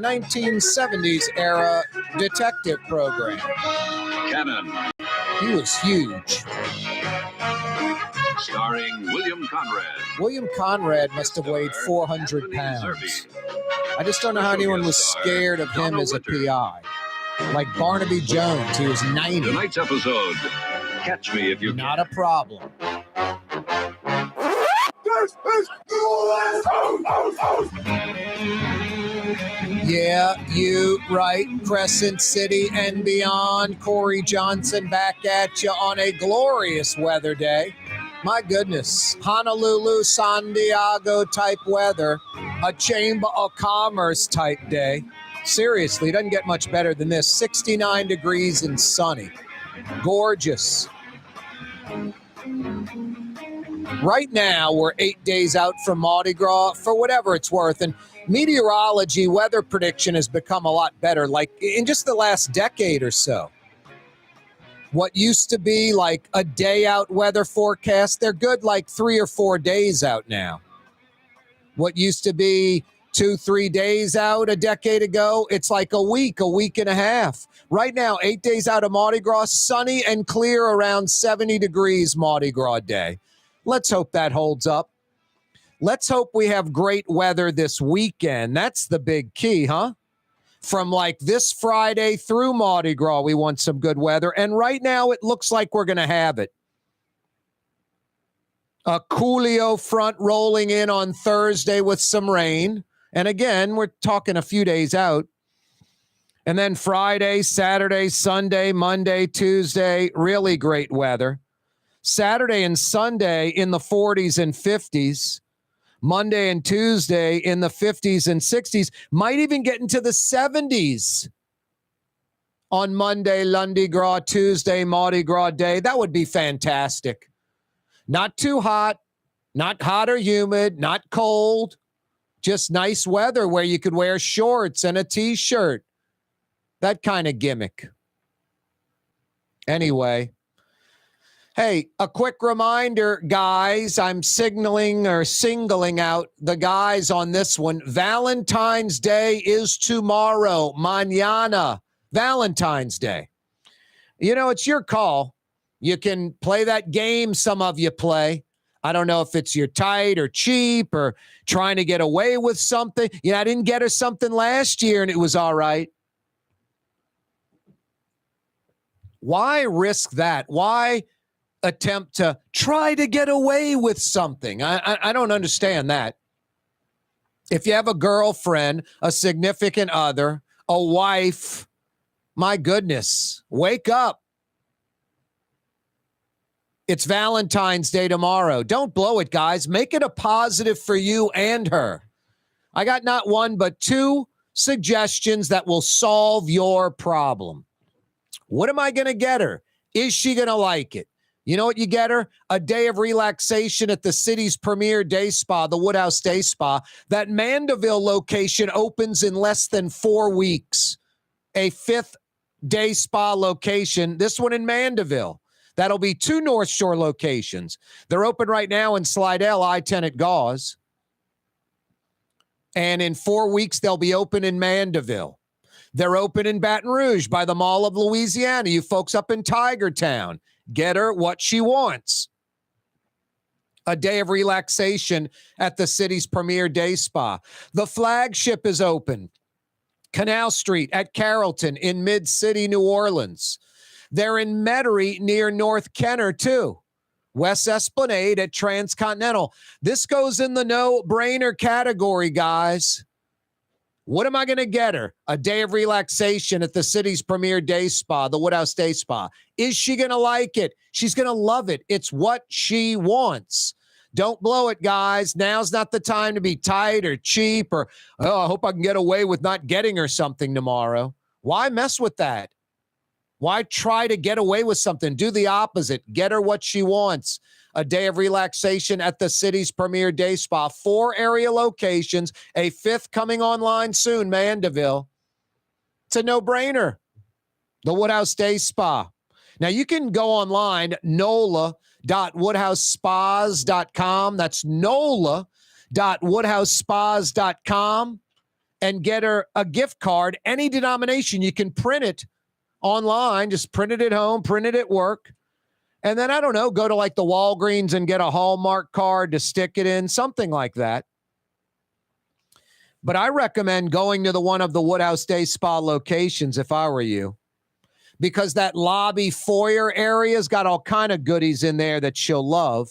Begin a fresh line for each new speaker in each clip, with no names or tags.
1970s era detective program.
Cannon.
He was huge.
Starring William Conrad.
William Conrad must have weighed 400 pounds. I just don't know how anyone was scared of him as a PI. Like Barnaby Jones, he was 90.
Tonight's episode, Catch Me If You Can.
Not a problem. Yeah, you right. Crescent City and beyond. Corey Johnson back at you on a glorious weather day. My goodness, Honolulu, San Diego type weather, a Chamber of Commerce type day. Seriously, it doesn't get much better than this. 69 degrees and sunny. Gorgeous. Right now, we're 8 days out from Mardi Gras, for whatever it's worth. And meteorology, weather prediction has become a lot better, like in just the last decade or so. What used to be like a day out weather forecast, they're good like 3 or 4 days out now. What used to be 2-3 days out a decade ago, it's like a week and a half. Right now, 8 days out of Mardi Gras, sunny and clear around 70 degrees Mardi Gras day. Let's hope that holds up. Let's hope we have great weather this weekend. That's the big key, huh? From like this Friday through Mardi Gras, we want some good weather. And right now, it looks like we're going to have it. A Coolio front rolling in on Thursday with some rain. And again, we're talking a few days out. And then Friday, Saturday, Sunday, Monday, Tuesday, really great weather. Saturday and Sunday in the 40s and 50s. Monday and Tuesday in the 50s and 60s. Might even get into the 70s on Monday, Lundi Gras, Tuesday, Mardi Gras day. That would be fantastic. Not too hot, not hot or humid, not cold. Just nice weather where you could wear shorts and a T-shirt. That kind of gimmick. Anyway. Hey, a quick reminder, guys, I'm singling out the guys on this one. Valentine's Day is tomorrow, mañana, Valentine's Day. You know, it's your call. You can play that game some of you play. I don't know if it's you're tight or cheap or trying to get away with something. Yeah, I didn't get her something last year and it was all right. Why risk that? Why attempt to try to get away with something? I don't understand that. If you have a girlfriend, a significant other, a wife, my goodness, wake up. It's Valentine's Day tomorrow. Don't blow it, guys. Make it a positive for you and her. I got not one, but two suggestions that will solve your problem. What am I going to get her? Is she going to like it? You know what you get her? A day of relaxation at the city's premier day spa, the Woodhouse Day Spa. That Mandeville location opens in less than 4 weeks. A 5th day spa location, this one in Mandeville. That'll be 2 North Shore locations. They're open right now in Slidell, I-10 at Gauze. And in 4 weeks, they'll be open in Mandeville. They're open in Baton Rouge by the Mall of Louisiana. You folks up in Tiger Town. Get her what she wants. A day of relaxation at the city's premier day spa. The flagship is open. Canal Street at Carrollton in Mid-City, New Orleans. They're in Metairie near North Kenner, too. West Esplanade at Transcontinental. This goes in the no-brainer category, guys. What am I going to get her? A day of relaxation at the city's premier day spa, the Woodhouse Day Spa. Is she going to like it? She's going to love it. It's what she wants. Don't blow it, guys. Now's not the time to be tight or cheap or, oh, I hope I can get away with not getting her something tomorrow. Why mess with that? Why try to get away with something? Do the opposite. Get her what she wants. A day of relaxation at the city's premier day spa. 4 area locations. A 5th coming online soon, Mandeville. It's a no-brainer. The Woodhouse Day Spa. Now, you can go online, nola.woodhousespas.com. That's nola.woodhousespas.com. and get her a gift card, any denomination. You can print it online, just print it at home, print it at work. And then, I don't know, go to like the Walgreens and get a Hallmark card to stick it in, something like that. But I recommend going to one of the Woodhouse Day Spa locations if I were you, because that lobby foyer area's got all kind of goodies in there that she'll love.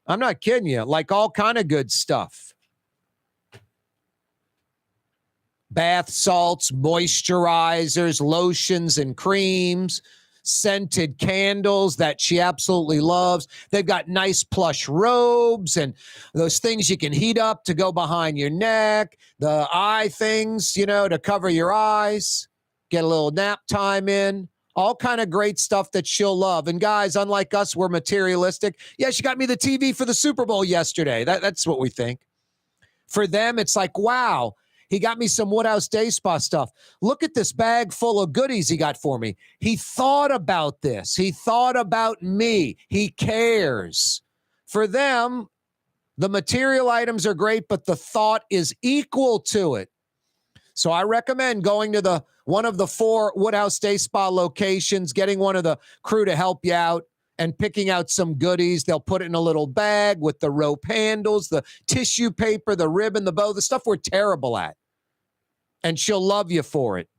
I'm not kidding you, like all kind of good stuff. Bath salts, moisturizers, lotions, and creams, scented candles that she absolutely loves. They've got nice plush robes and those things you can heat up to go behind your neck, the eye things, to cover your eyes, get a little nap time in, all kind of great stuff that she'll love. And guys, unlike us, we're materialistic. Yeah, she got me the TV for the Super Bowl yesterday. That's what we think. For them, it's like, wow, he got me some Woodhouse Day Spa stuff. Look at this bag full of goodies he got for me. He thought about this. He thought about me. He cares. For them, the material items are great, but the thought is equal to it. So I recommend going to one of the 4 Woodhouse Day Spa locations, getting one of the crew to help you out, and picking out some goodies. They'll put it in a little bag with the rope handles, the tissue paper, the ribbon, the bow, the stuff we're terrible at. And she'll love you for it.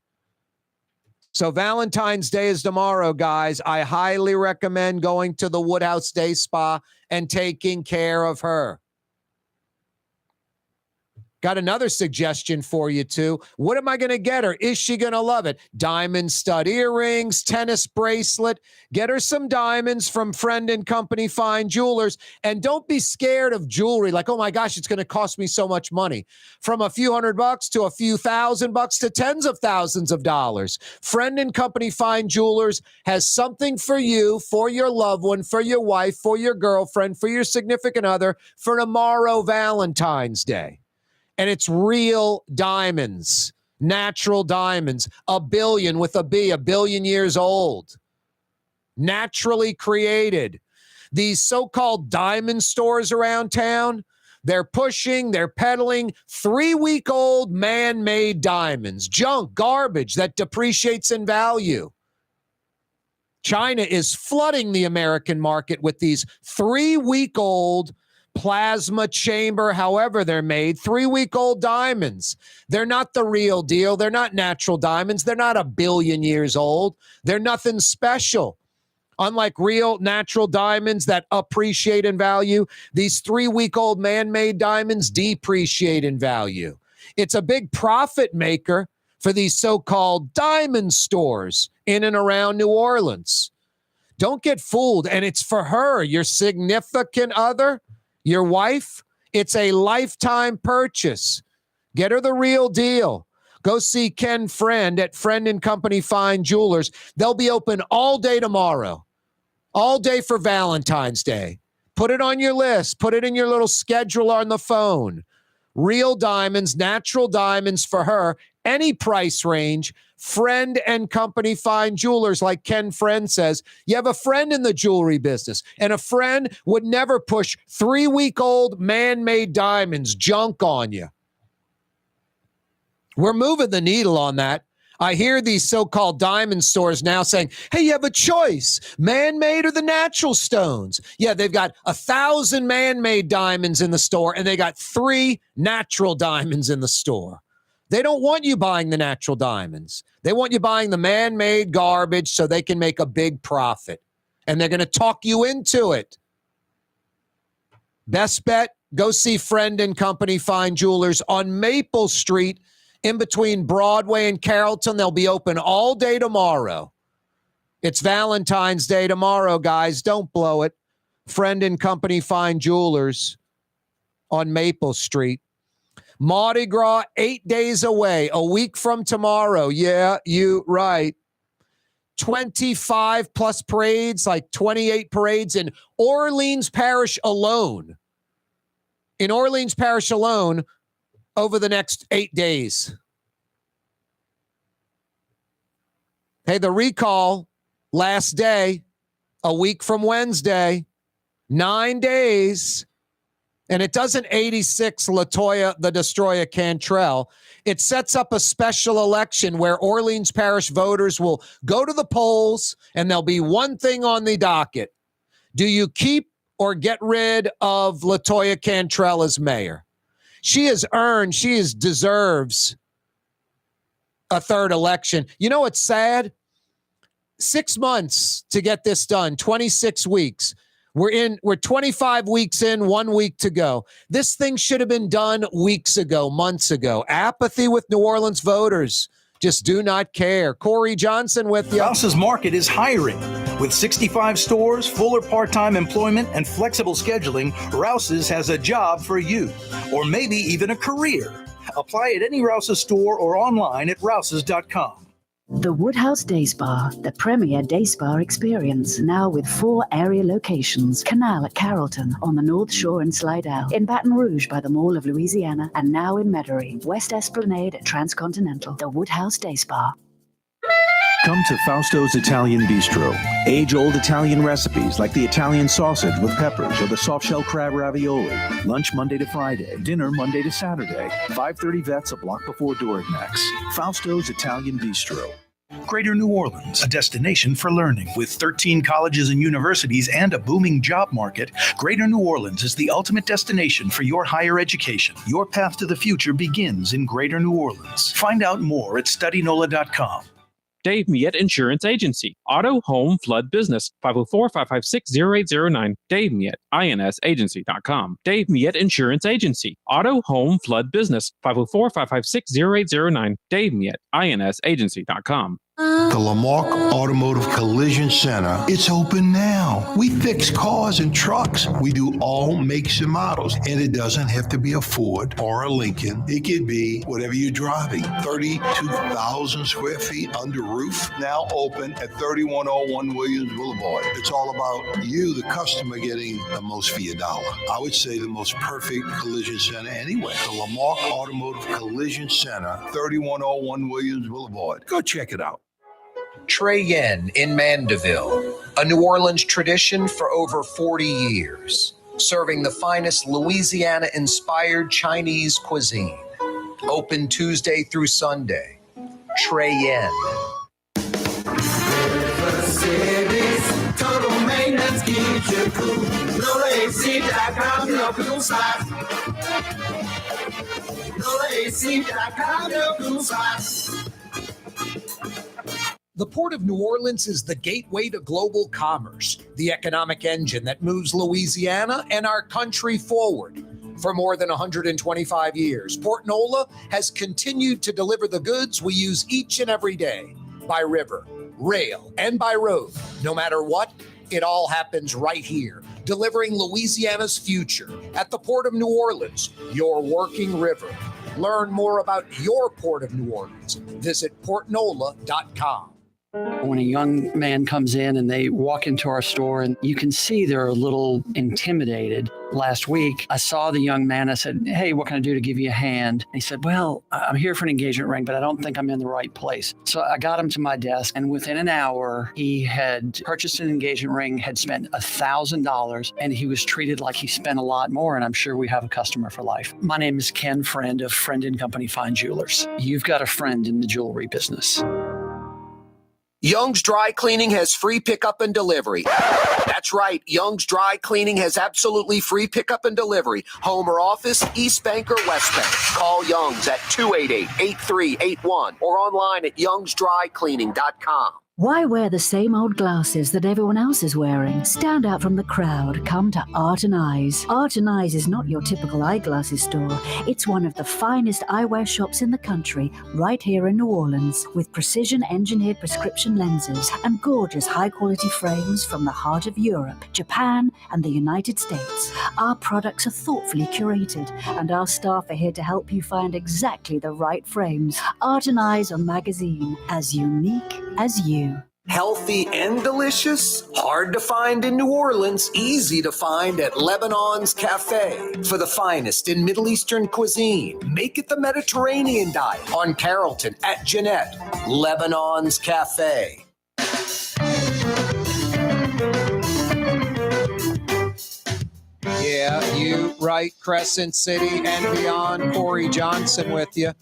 So Valentine's Day is tomorrow, guys. I highly recommend going to the Woodhouse Day Spa and taking care of her. Got another suggestion for you, too. What am I going to get her? Is she going to love it? Diamond stud earrings, tennis bracelet. Get her some diamonds from Friend and Company Fine Jewelers. And don't be scared of jewelry. Like, oh, my gosh, it's going to cost me so much money. From a few $100 to a few $1,000 to tens of thousands of dollars. Friend and Company Fine Jewelers has something for you, for your loved one, for your wife, for your girlfriend, for your significant other, for tomorrow, Valentine's Day. And it's real diamonds, natural diamonds, a billion with a B, a billion years old, naturally created. These so-called diamond stores around town, they're peddling 3-week-old man-made diamonds, junk, garbage that depreciates in value. China is flooding the American market with these 3-week-old plasma chamber, however they're made, 3-week-old diamonds. They're not the real deal. They're not natural diamonds. They're not a billion years old. They're nothing special. Unlike real natural diamonds that appreciate in value, these 3-week-old man-made diamonds depreciate in value. It's a big profit maker for these so-called diamond stores in and around New Orleans. Don't get fooled. And it's for her, your significant other, your wife. It's a lifetime purchase. Get her the real deal. Go see Ken Friend at Friend and Company Fine Jewelers. They'll be open all day tomorrow, all day for Valentine's Day. Put it on your list. Put it in your little schedule on the phone. Real diamonds, natural diamonds for her, any price range. Friend and Company Fine Jewelers, like Ken Friend says. You have a friend in the jewelry business, and a friend would never push 3-week-old man-made diamonds, junk on you. We're moving the needle on that. I hear these so-called diamond stores now saying, hey, you have a choice, man-made or the natural stones. Yeah, they've got 1,000 man-made diamonds in the store, and they got 3 natural diamonds in the store. They don't want you buying the natural diamonds. They want you buying the man-made garbage so they can make a big profit. And they're going to talk you into it. Best bet, go see Friend and Company Fine Jewelers on Maple Street in between Broadway and Carrollton. They'll be open all day tomorrow. It's Valentine's Day tomorrow, guys. Don't blow it. Friend and Company Fine Jewelers on Maple Street. Mardi Gras, 8 days away, a week from tomorrow. Yeah, you right. 25 plus parades, like 28 parades in Orleans Parish alone. In Orleans Parish alone, over the next 8 days. Hey, the recall, last day, a week from Wednesday, 9 days. And it doesn't 86 LaToya the Destroyer Cantrell. It sets up a special election where Orleans Parish voters will go to the polls, and there'll be one thing on the docket. Do you keep or get rid of LaToya Cantrell as mayor? She deserves a third election. You know what's sad? 6 months to get this done, 26 weeks. We're 25 weeks in, 1 week to go. This thing should have been done weeks ago, months ago. Apathy with New Orleans voters. Just do not care. Corey Johnson with you.
Rouse's Market is hiring. With 65 stores, full or part-time employment, and flexible scheduling, Rouse's has a job for you, or maybe even a career. Apply at any Rouse's store or online at rouses.com.
The Woodhouse Day Spa, the premier day spa experience, now with 4 area locations. Canal at Carrollton, on the North Shore and Slidell, in Baton Rouge by the Mall of Louisiana, and now in Metairie, West Esplanade at Transcontinental. The Woodhouse Day Spa.
Come to Fausto's Italian Bistro. Age-old Italian recipes like the Italian sausage with peppers or the soft-shell crab ravioli. Lunch Monday to Friday. Dinner Monday to Saturday. 530 Vets, a block before Dorignax. Fausto's Italian Bistro.
Greater New Orleans, a destination for learning. With 13 colleges and universities and a booming job market, Greater New Orleans is the ultimate destination for your higher education. Your path to the future begins in Greater New Orleans. Find out more at studynola.com.
Dave Miette Insurance Agency. Auto, home, flood, business. 504-556-0809. Dave Miette, INSagency.com. Dave Miette Insurance Agency. Auto, home, flood, business. 504-556-0809. Dave Miette, INSagency.com.
The Lamarck Automotive Collision Center, it's open now. We fix cars and trucks. We do all makes and models. And it doesn't have to be a Ford or a Lincoln. It could be whatever you're driving. 32,000 square feet under roof, now open at 3101 Williams Boulevard. It's all about you, the customer, getting the most for your dollar. I would say the most perfect collision center anyway. The Lamarck Automotive Collision Center, 3101 Williams Boulevard. Go check it out.
Trey Yen in Mandeville, a New Orleans tradition for over 40 years, serving the finest Louisiana-inspired Chinese cuisine. Open Tuesday through Sunday. Trey Yen.
Total maintenance keeps you cool. NOLAAC.com, help you slide. NOLAAC.com, help you slide.
The Port of New Orleans is the gateway to global commerce, the economic engine that moves Louisiana and our country forward. For more than 125 years, Port Nola has continued to deliver the goods we use each and every day, by river, rail, and by road. No matter what, it all happens right here, delivering Louisiana's future at the Port of New Orleans, your working river. Learn more about your Port of New Orleans. Visit portnola.com.
When a young man comes in and they walk into our store and you can see they're a little intimidated. Last week, I saw the young man. I said, "Hey, what can I do to give you a hand?" And he said, "Well, I'm here for an engagement ring, but I don't think I'm in the right place." So I got him to my desk, and within an hour, he had purchased an engagement ring, had spent $1,000, and he was treated like he spent a lot more, and I'm sure we have a customer for life. My name is Ken Friend of Friend & Company Fine Jewelers. You've got a friend in the jewelry business.
Young's Dry Cleaning has free pickup and delivery. That's right. Young's Dry Cleaning has absolutely free pickup and delivery. Home or office, East Bank or West Bank. Call Young's at 288-8381 or online at youngsdrycleaning.com.
Why wear the same old glasses that everyone else is wearing? Stand out from the crowd. Come to Art and Eyes. Art and Eyes is not your typical eyeglasses store. It's one of the finest eyewear shops in the country, right here in New Orleans, with precision-engineered prescription lenses and gorgeous high-quality frames from the heart of Europe, Japan, and the United States. Our products are thoughtfully curated, and our staff are here to help you find exactly the right frames. Art and Eyes on magazine, as unique as you.
Healthy and delicious? Hard to find in New Orleans, easy to find at Lebanon's Cafe. For the finest in Middle Eastern cuisine, make it the Mediterranean diet. On Carrollton at Jeanette, Lebanon's Cafe. Yeah, you right, Crescent City and beyond. Corey Johnson with you.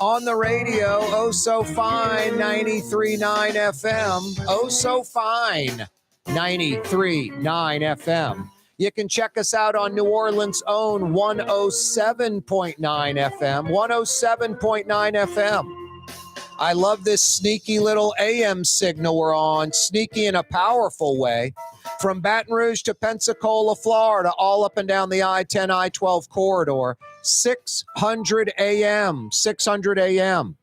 On the radio, oh so fine, 93.9 FM. Oh so fine, 93.9 FM. You can check us out on New Orleans' own 107.9 FM. 107.9 FM. I love this sneaky little AM signal we're on, sneaky in a powerful way. From Baton Rouge to Pensacola, Florida, all up and down the I-10, I-12 corridor, 600 AM, 600 AM.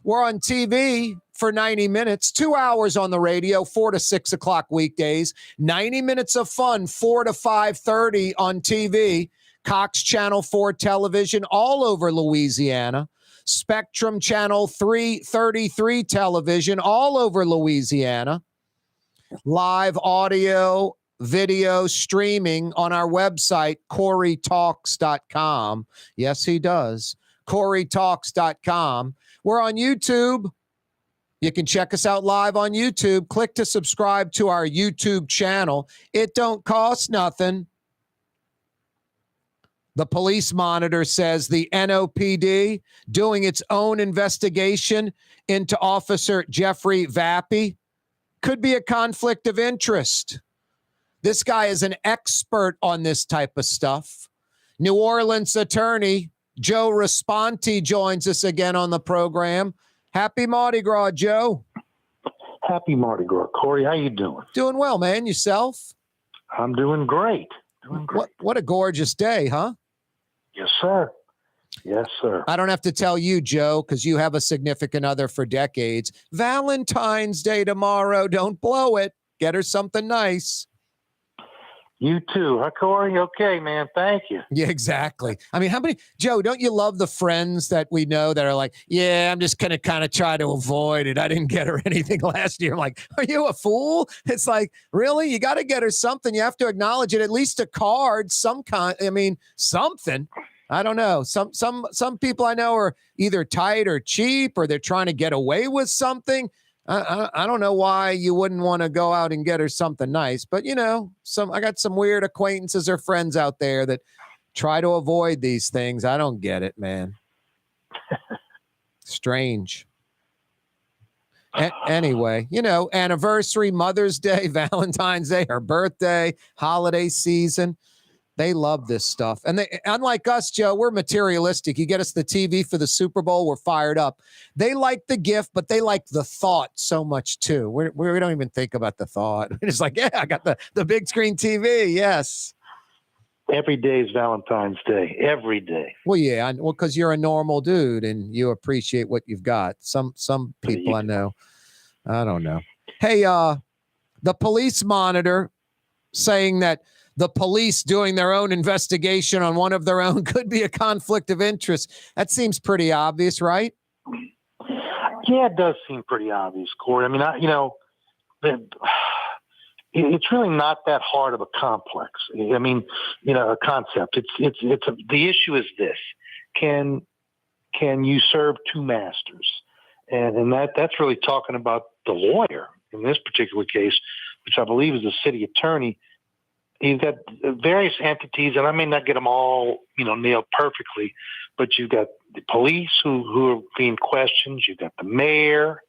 We're on TV for 90 minutes, 2 hours on the radio, 4 to 6 o'clock weekdays, 90 minutes of fun, 4 to 5:30 on TV, Cox Channel 4 television all over Louisiana, Spectrum Channel 333 television all over Louisiana, live audio, video streaming on our website, KaareTalks.com. Yes, he does. KaareTalks.com. We're on YouTube. You can check us out live on YouTube. Click to subscribe to our YouTube channel. It don't cost nothing. The Police Monitor says the NOPD doing its own investigation into Officer Jeffrey Vappie could be a conflict of interest. This guy is an expert on this type of stuff. New Orleans attorney Joe Raspanti joins us again on the program. Happy Mardi Gras, Joe.
Happy Mardi Gras. Corey, how you doing?
Doing well, man. Yourself?
I'm doing great.
What a gorgeous day, huh?
Yes, sir. Yes, sir.
I don't have to tell you, Joe, because you have a significant other for decades. Valentine's Day tomorrow. Don't blow it. Get her something nice.
You too, huh, Corey? Okay, man. Thank you.
Yeah, exactly. I mean, how many, Joe, don't you love the friends that we know that are like, yeah, I'm just going to kind of try to avoid it. I didn't get her anything last year. I'm like, are you a fool? It's like, really? You got to get her something. You have to acknowledge it, at least a card, some kind. I mean, something. I don't know. Some people I know are either tight or cheap, or they're trying to get away with something. I don't know why you wouldn't want to go out and get her something nice, but you know, I got some weird acquaintances or friends out there that try to avoid these things. I don't get it, man. Strange. Anyway, you know, anniversary, Mother's Day, Valentine's Day, her birthday, holiday season. They love this stuff. And they, unlike us, Joe, we're materialistic. You get us the TV for the Super Bowl, we're fired up. They like the gift, but they like the thought so much too. We don't even think about the thought. We're just like, yeah, I got the big screen TV. Yes.
Every day is Valentine's Day. Every day.
Well, yeah. Well, because you're a normal dude and you appreciate what you've got. Some people I know, I don't know. Hey, the Police Monitor saying that the police doing their own investigation on one of their own could be a conflict of interest. That seems pretty obvious, right?
Yeah, it does seem pretty obvious, Corey. I mean, it's really not that hard of a complex. I mean, a concept. The issue is this: can you serve two masters? And that's really talking about the lawyer in this particular case, which I believe is the city attorney. You've got various entities, and I may not get them all, nailed perfectly, but you've got the police who are being questioned. You've got the mayor.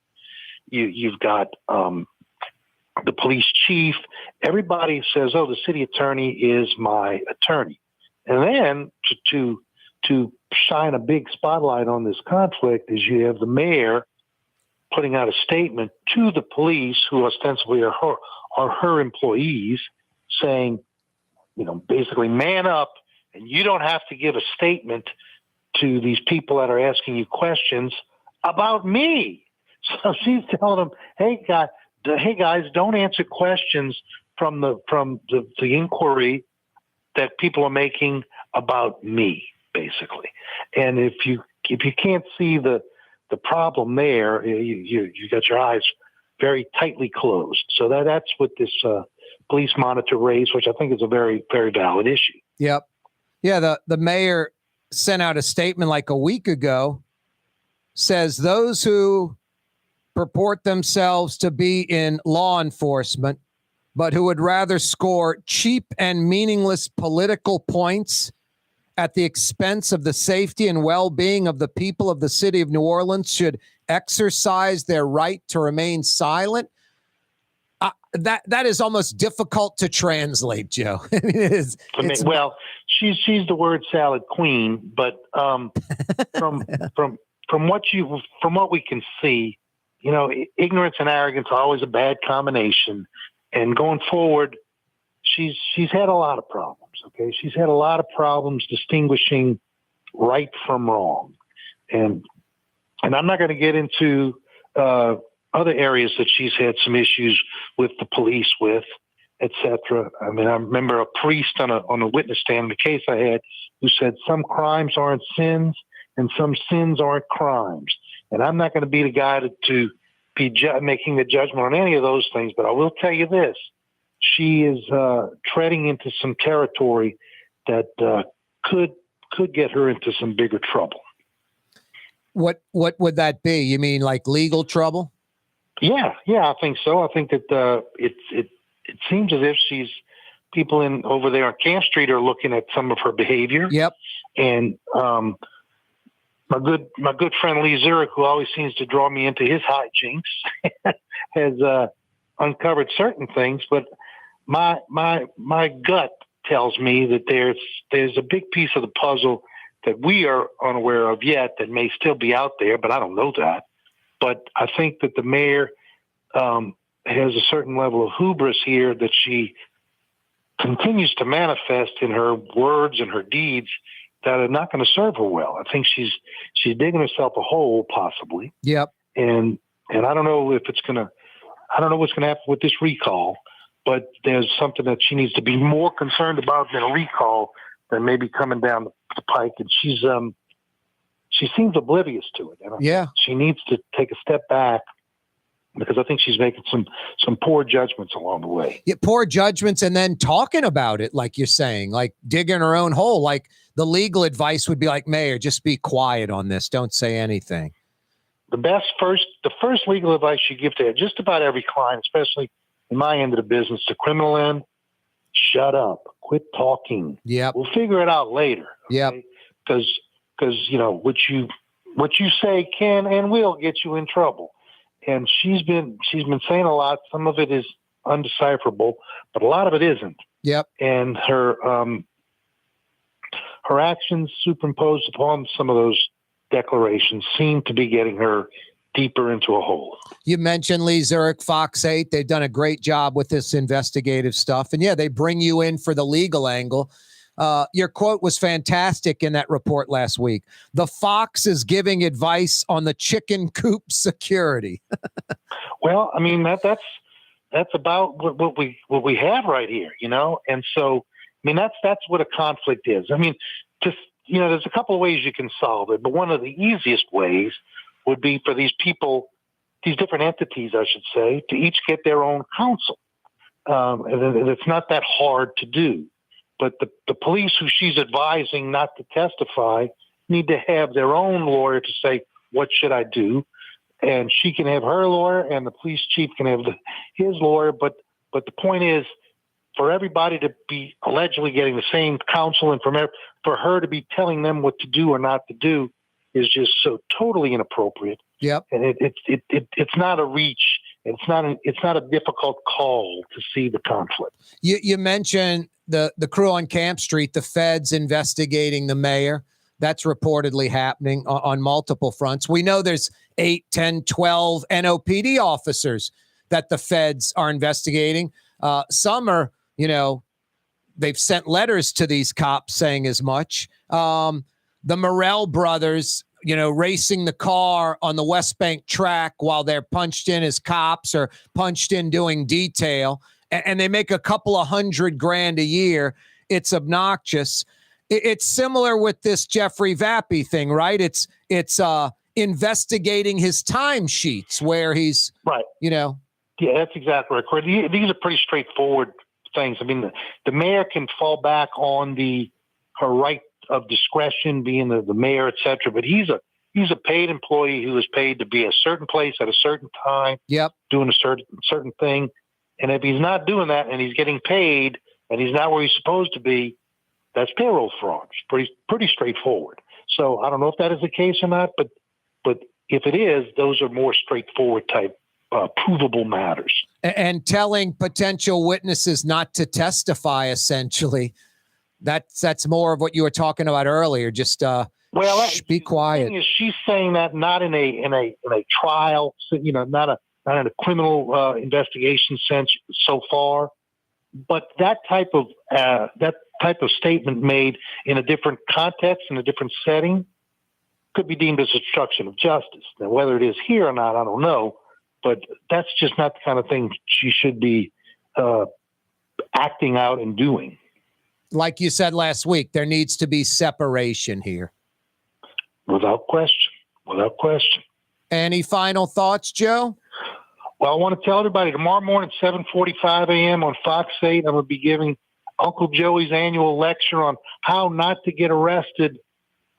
You've got the police chief. Everybody says, "Oh, the city attorney is my attorney," and then to shine a big spotlight on this conflict is you have the mayor putting out a statement to the police, who ostensibly are her employees, saying, basically, man up, and you don't have to give a statement to these people that are asking you questions about me. So she's telling them, hey guys, don't answer questions from the inquiry that people are making about me, basically. And if you can't see the problem there, you got your eyes very tightly closed. So that's what this Police Monitor raised, which I think is a very, very valid issue.
Yep. Yeah, the mayor sent out a statement like a week ago, says those who purport themselves to be in law enforcement, but who would rather score cheap and meaningless political points at the expense of the safety and well-being of the people of the city of New Orleans should exercise their right to remain silent. That is almost difficult to translate, Joe.
Well, she's the word salad queen, but from what we can see, ignorance and arrogance are always a bad combination. And going forward, she's had a lot of problems. Okay, she's had a lot of problems distinguishing right from wrong, and I'm not going to get into other areas that she's had some issues with the police with, etc. I mean, I remember a priest on a witness stand in the case I had who said some crimes aren't sins and some sins aren't crimes. And I'm not going to be the guy to be making the judgment on any of those things, but I will tell you this. She is treading into some territory that could get her into some bigger trouble.
What would that be? You mean like legal trouble?
Yeah, I think so. I think that it seems as if people over there on Camp Street are looking at some of her behavior.
Yep.
And my good friend Lee Zurich, who always seems to draw me into his hijinks, has uncovered certain things. But my gut tells me that there's a big piece of the puzzle that we are unaware of yet that may still be out there, but I don't know that. But I think that the mayor has a certain level of hubris here that she continues to manifest in her words and her deeds that are not going to serve her well. I think she's digging herself a hole, possibly.
Yep.
And I don't know if I don't know what's going to happen with this recall, but there's something that she needs to be more concerned about than a recall that may be coming down the pike. And she seems oblivious to it. And she needs to take a step back because I think she's making some poor judgments along the way.
Yeah, poor judgments, and then talking about it, like you're saying, like digging her own hole. Like the legal advice would be like, Mayor, just be quiet on this. Don't say anything.
The first legal advice you give to just about every client, especially in my end of the business, the criminal end, shut up, quit talking.
Yep.
We'll figure it out later. Okay?
Yep.
Because what you say can and will get you in trouble. And she's been saying a lot. Some of it is undecipherable, but a lot of it isn't.
Yep.
And her actions superimposed upon some of those declarations seem to be getting her deeper into a hole.
You mentioned Lee Zurich, Fox 8. They've done a great job with this investigative stuff. And yeah, they bring you in for the legal angle. Your quote was fantastic in that report last week. The Fox is giving advice on the chicken coop security.
Well, I mean, that's about what we have right here, And so, I mean, that's what a conflict is. I mean, just, there's a couple of ways you can solve it, but one of the easiest ways would be for these people, these different entities, I should say, to each get their own counsel. And it's not that hard to do. But the police who she's advising not to testify need to have their own lawyer to say, what should I do? And she can have her lawyer and the police chief can have his lawyer. But the point is, for everybody to be allegedly getting the same counsel and for her to be telling them what to do or not to do is just so totally inappropriate.
Yep.
And it's not a reach. It's not a difficult call to see the conflict.
You mentioned the crew on Camp Street, the feds investigating the mayor. That's reportedly happening on multiple fronts. We know there's 8, 10, 12 NOPD officers that the feds are investigating. Some are, they've sent letters to these cops saying as much. The Martel brothers, racing the car on the West Bank track while they're punched in as cops or punched in doing detail. And they make a couple of $100,000 a year. It's obnoxious. It's similar with this Jeffrey Vappie thing, right? It's investigating his timesheets where he's
right.
Yeah,
that's exactly right, Corey. These are pretty straightforward things. I mean, the mayor can fall back on her right of discretion, being the mayor, et cetera. But he's a paid employee who is paid to be a certain place at a certain time.
Yep.
Doing a certain thing. And if he's not doing that and he's getting paid and he's not where he's supposed to be, That's payroll fraud. It's pretty straightforward. So I don't know if that is the case or not, but if it is, those are more straightforward type provable matters.
And telling potential witnesses not to testify, essentially. That's more of what you were talking about earlier. Just be quiet.
She's saying that not in a trial, not in a criminal investigation sense so far, but that type of statement made in a different context, in a different setting, could be deemed as obstruction of justice. Now, whether it is here or not, I don't know, but that's just not the kind of thing she should be acting out and doing.
Like you said last week, there needs to be separation here.
Without question.
Any final thoughts, Joe?
Well, I want to tell everybody tomorrow morning, 7:45 a.m. on Fox 8, I'm going to be giving Uncle Joey's annual lecture on how not to get arrested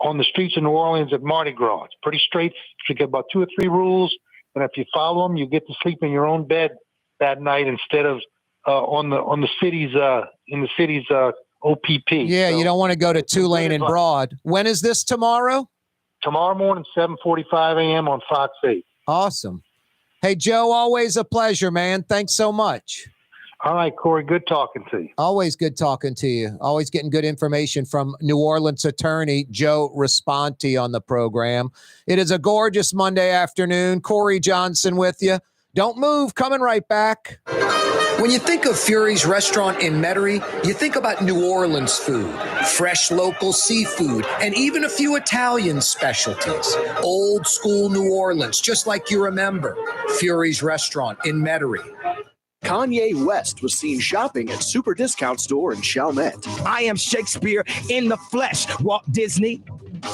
on the streets of New Orleans at Mardi Gras. It's pretty straight. You get about 2 or 3 rules, and if you follow them, you get to sleep in your own bed that night instead of in the city's OPP.
Yeah, so, you don't want to go to Tulane and Broad. When is this tomorrow?
Tomorrow morning, 7:45 a.m. on Fox 8.
Awesome. Hey, Joe, always a pleasure, man. Thanks so much.
All right, Corey, good talking to you.
Always good talking to you. Always getting good information from New Orleans attorney Joe Raspanti on the program. It is a gorgeous Monday afternoon. Corey Johnson with you. Don't move. Coming right back.
When you think of Fury's restaurant in Metairie, you think about New Orleans food, fresh local seafood, and even a few Italian specialties. Old school New Orleans, just like you remember. Fury's restaurant in Metairie.
Kanye West was seen shopping at Super Discount Store in Chalmette.
I am Shakespeare in the flesh. Walt Disney,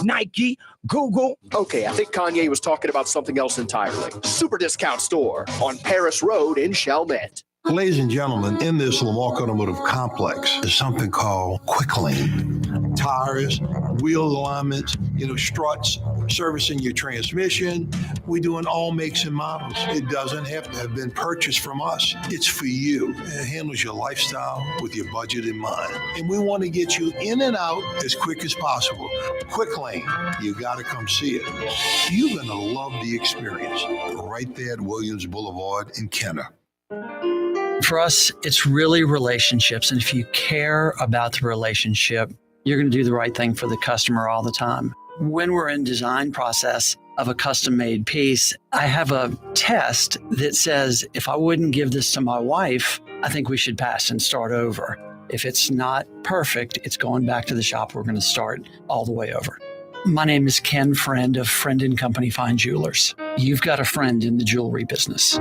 Nike, Google.
Okay, I think Kanye was talking about something else entirely. Super Discount Store on Paris Road in Chalmette.
Ladies and gentlemen, in this Lamarck Automotive Complex is something called Quick Lane. Tires, wheel alignments, struts, servicing your transmission. We're doing all makes and models. It doesn't have to have been purchased from us. It's for you. It handles your lifestyle with your budget in mind. And we want to get you in and out as quick as possible. Quick Lane, you got to come see it. You're going to love the experience. Right there at Williams Boulevard in Kenner.
For us, it's really relationships. And if you care about the relationship, you're going to do the right thing for the customer all the time. When we're in design process of a custom-made piece, I have a test that says, if I wouldn't give this to my wife, I think we should pass and start over. If it's not perfect, it's going back to the shop. We're going to start all the way over. My name is Ken Friend of Friend & Company Fine Jewelers. You've got a friend in the jewelry business.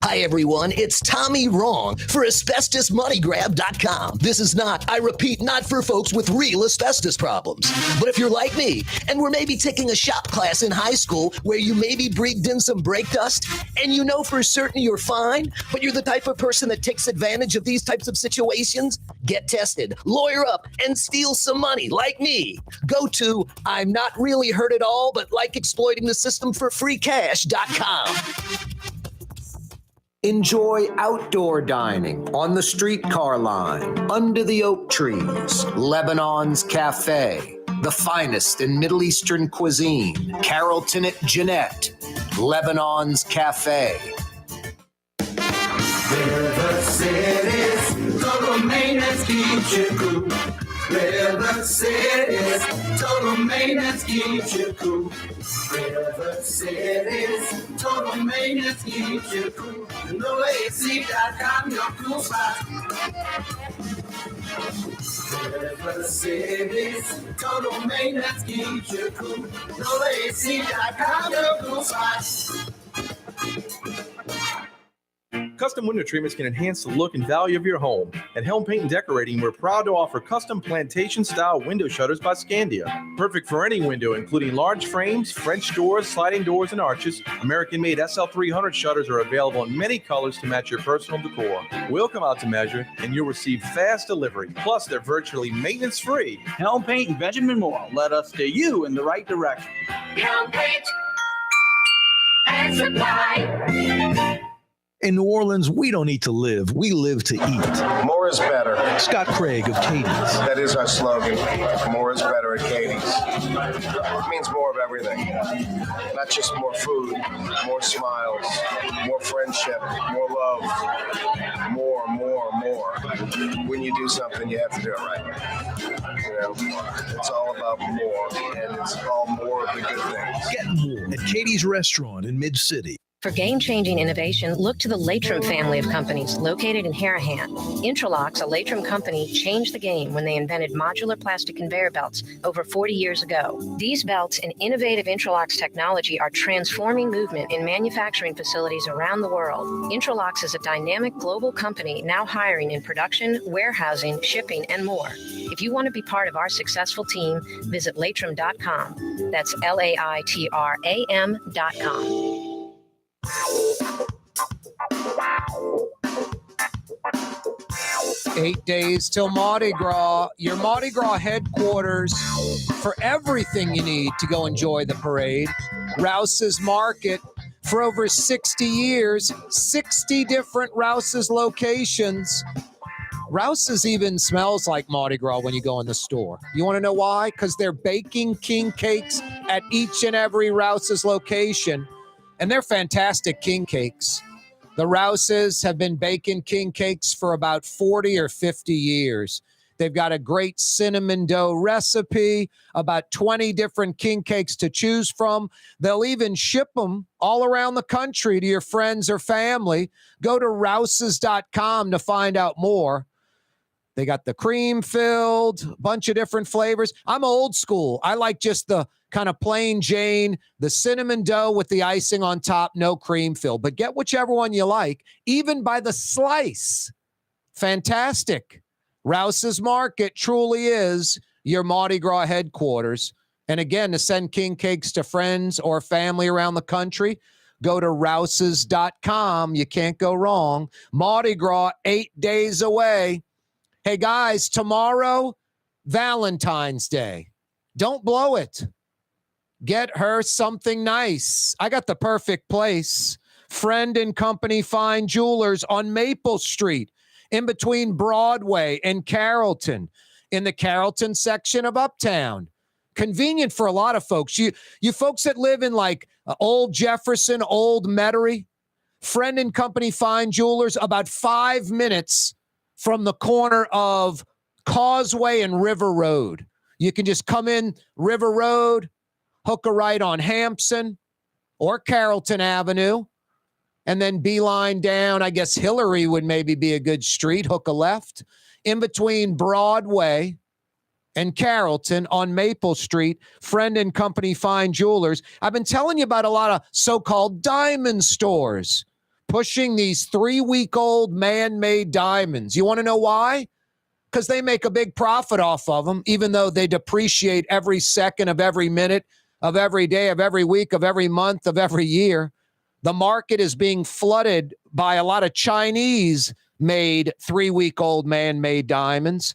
Hi, everyone. It's Tommy Wrong for AsbestosMoneyGrab.com. This is not, I repeat, not for folks with real asbestos problems. But if you're like me, and we're maybe taking a shop class in high school where you maybe breathed in some brake dust, and you know for certain you're fine, but you're the type of person that takes advantage of these types of situations, get tested, lawyer up, and steal some money like me. Go to I'm not really hurt at all, but like exploiting the system for free cash.com.
Enjoy outdoor dining on the streetcar line, under the oak trees, Lebanon's Cafe, the finest in Middle Eastern cuisine, Carrollton at Jeanette, Lebanon's Cafe.
River City's total maintenance keeps you cool. River City's total maintenance keeps you cool. River City's total maintenance keeps you cool. NoAC.com, your cool spot. River City's total maintenance keeps you cool. NoAC.com, your cool spot.
Custom window treatments can enhance the look and value of your home. At Helm Paint and Decorating, we're proud to offer custom plantation-style window shutters by Scandia. Perfect for any window, including large frames, French doors, sliding doors, and arches. American-made SL300 shutters are available in many colors to match your personal decor. We'll come out to measure, and you'll receive fast delivery. Plus, they're virtually maintenance-free.
Helm Paint and Benjamin Moore led us steer you in the right direction.
Helm Paint and Supply.
In New Orleans, we don't eat to live. We live to eat.
More is better.
Scott Craig of Katie's.
That is our slogan. More is better at Katie's. It means more of everything. Not just more food, more smiles, more friendship, more love. More. When you do something, you have to do it right. You know, it's all about more, and it's all more of the good things.
Get more at Katie's Restaurant in Mid-City.
For game-changing innovation, look to the Latrim family of companies located in Harahan. Interlocks, a Latrim company, changed the game when they invented modular plastic conveyor belts over 40 years ago. These belts and innovative Interlocks technology are transforming movement in manufacturing facilities around the world. Interlocks is a dynamic global company now hiring in production, warehousing, shipping, and more. If you want to be part of our successful team, visit Latrim.com. That's LAITRAM.com.
8 days till Mardi Gras. Your Mardi Gras headquarters for everything you need to go enjoy the parade. Rouse's Market. For over 60 years, 60 different Rouse's locations. Rouse's even smells like Mardi Gras when you go in the store. You want to know why? Because they're baking king cakes at each and every Rouse's location. And they're fantastic king cakes. The Rouse's have been baking king cakes for about 40 or 50 years. They've got a great cinnamon dough recipe, about 20 different king cakes to choose from. They'll even ship them all around the country to your friends or family. Go to rouses.com to find out more. They got the cream filled, bunch of different flavors. I'm old school. I like just the kind of plain Jane, the cinnamon dough with the icing on top, no cream fill. But get whichever one you like, even by the slice. Fantastic. Rouse's Market truly is your Mardi Gras headquarters. And again, to send king cakes to friends or family around the country, go to rouses.com. You can't go wrong. Mardi Gras, 8 days away. Hey, guys, tomorrow, Valentine's Day. Don't blow it. Get her something nice. I got the perfect place. Friend and Company Fine Jewelers on Maple Street, in between Broadway and Carrollton, in the Carrollton section of Uptown. Convenient for a lot of folks. You folks that live in like Old Jefferson, Old Metairie, Friend and Company Fine Jewelers, about 5 minutes from the corner of Causeway and River Road. You can just come in River Road, hook a right on Hampson or Carrollton Avenue, and then beeline down. I guess Hillary would maybe be a good street, hook a left. In between Broadway and Carrollton on Maple Street, Friend and Company Fine Jewelers. I've been telling you about a lot of so-called diamond stores pushing these 3-week-old man-made diamonds. You want to know why? Because they make a big profit off of them, even though they depreciate every second of every minute of every day of every week of every month of every year. The market is being flooded by a lot of Chinese-made 3-week-old man-made diamonds.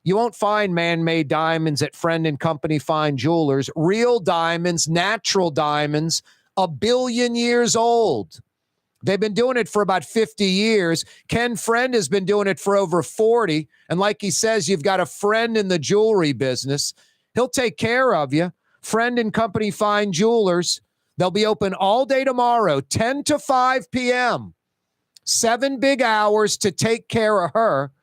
You won't find man-made diamonds at Friend and Company Fine Jewelers. Real diamonds, natural diamonds, 1 billion years old. They've been doing it for about 50 years. Ken Friend has been doing it for over 40. And like he says, you've got a friend in the jewelry business. He'll take care of you. Friend and Company Fine Jewelers. They'll be open all day tomorrow, 10 to 5 p.m. 7 big hours to take care of her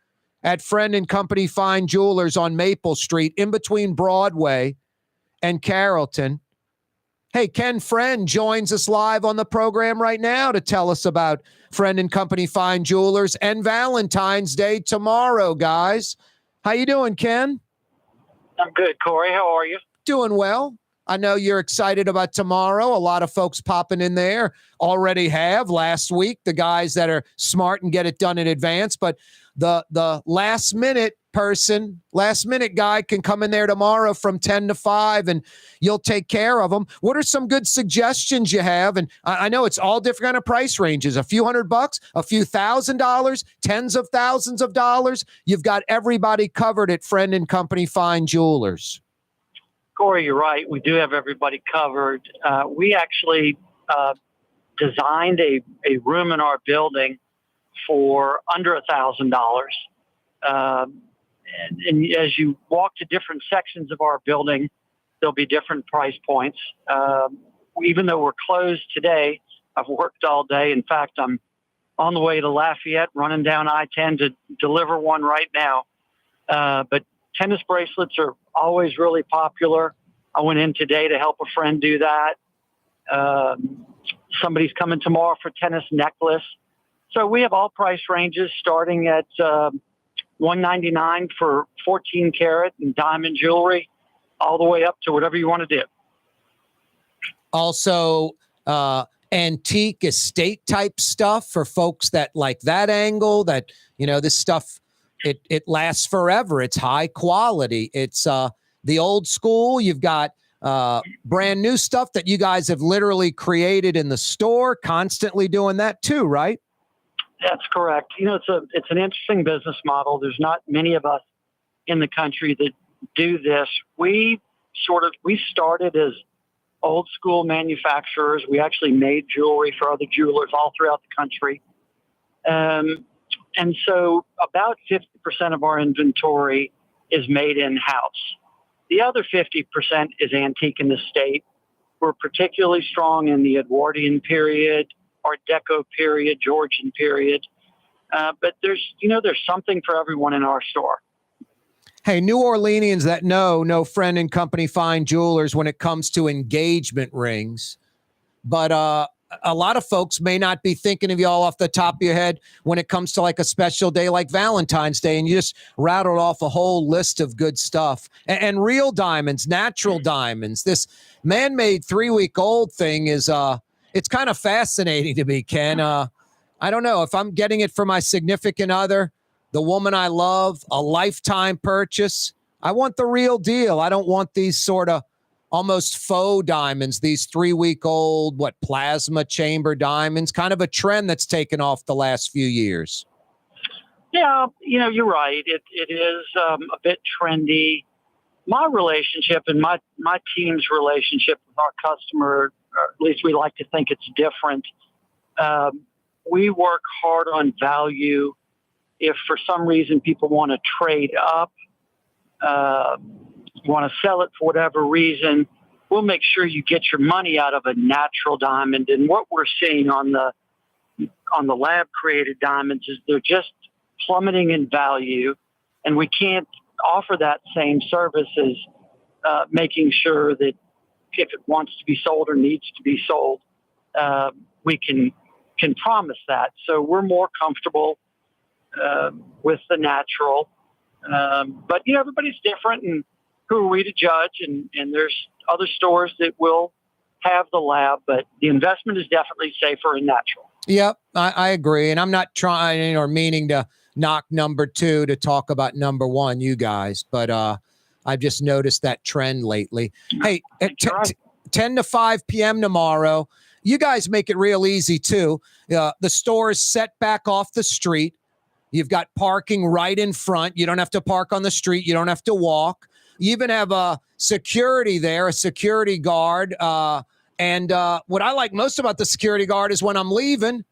at Friend and Company Fine Jewelers on Maple Street, in between Broadway and Carrollton. Hey, Ken Friend joins us live on the program right now to tell us about Friend and Company Fine Jewelers and Valentine's Day tomorrow, guys. How you doing, Ken?
I'm good, Corey. How are you?
Doing well. I know you're excited about tomorrow. A lot of folks popping in there already have last week, the guys that are smart and get it done in advance. But the last minute person, last minute guy can come in there tomorrow from 10 to 5 and you'll take care of them. What are some good suggestions you have? And I know it's all different kind of price ranges, a few $100, a few $1,000, tens of thousands of dollars. You've got everybody covered at Friend and Company Fine Jewelers.
Corey, you're right. We do have everybody covered. We actually designed a room in our building for under $1,000. And as you walk to different sections of our building, there'll be different price points. Even though we're closed today, I've worked all day. In fact, I'm on the way to Lafayette, running down I-10 to deliver one right now. But tennis bracelets are always really popular. I went in today to help a friend do that. Somebody's coming tomorrow for tennis necklace. So we have all price ranges starting at $199 for 14 karat and diamond jewelry, all the way up to whatever you want to do.
Also, antique estate type stuff for folks that like that angle, that, this stuff, it lasts forever. It's high quality. It's the old school. You've got brand new stuff that you guys have literally created in the store, constantly doing that too, right?
That's correct. It's an interesting business model. There's not many of us in the country that do this. We started as old school manufacturers. We actually made jewelry for other jewelers all throughout the country. And so about 50% of our inventory is made in-house. The other 50% is antique in the state. We're particularly strong in the Edwardian period, Art Deco period, Georgian period. But there's something for everyone in our store.
Hey, New Orleanians that know Friend and Company Fine Jewelers when it comes to engagement rings. But a lot of folks may not be thinking of y'all off the top of your head when it comes to like a special day like Valentine's Day, and you just rattled off a whole list of good stuff. And real diamonds, natural diamonds. This man-made 3-week-old thing is it's kind of fascinating to me, Ken. I don't know if I'm getting it for my significant other, the woman I love, a lifetime purchase. I want the real deal. I don't want these sort of almost faux diamonds, these 3-week-old, plasma chamber diamonds, kind of a trend that's taken off the last few years.
Yeah, you're right. It is a bit trendy. My relationship and my team's relationship with our customer, or at least we like to think it's different. We work hard on value. If for some reason people want to trade up, want to sell it for whatever reason, we'll make sure you get your money out of a natural diamond. And what we're seeing on the lab created diamonds is they're just plummeting in value, and we can't offer that same service as making sure that if it wants to be sold or needs to be sold, we can promise that. So we're more comfortable with the natural. But everybody's different, and who are we to judge? And there's other stores that will have the lab, but the investment is definitely safer in natural.
Yep, I agree. And I'm not trying or meaning to knock number 2 to talk about number 1, you guys, but I've just noticed that trend lately. Hey, at 10 to 5 p.m. tomorrow, you guys make it real easy too. The store is set back off the street. You've got parking right in front. You don't have to park on the street. You don't have to walk. You even have a security there, a security guard. And what I like most about the security guard is when I'm leaving,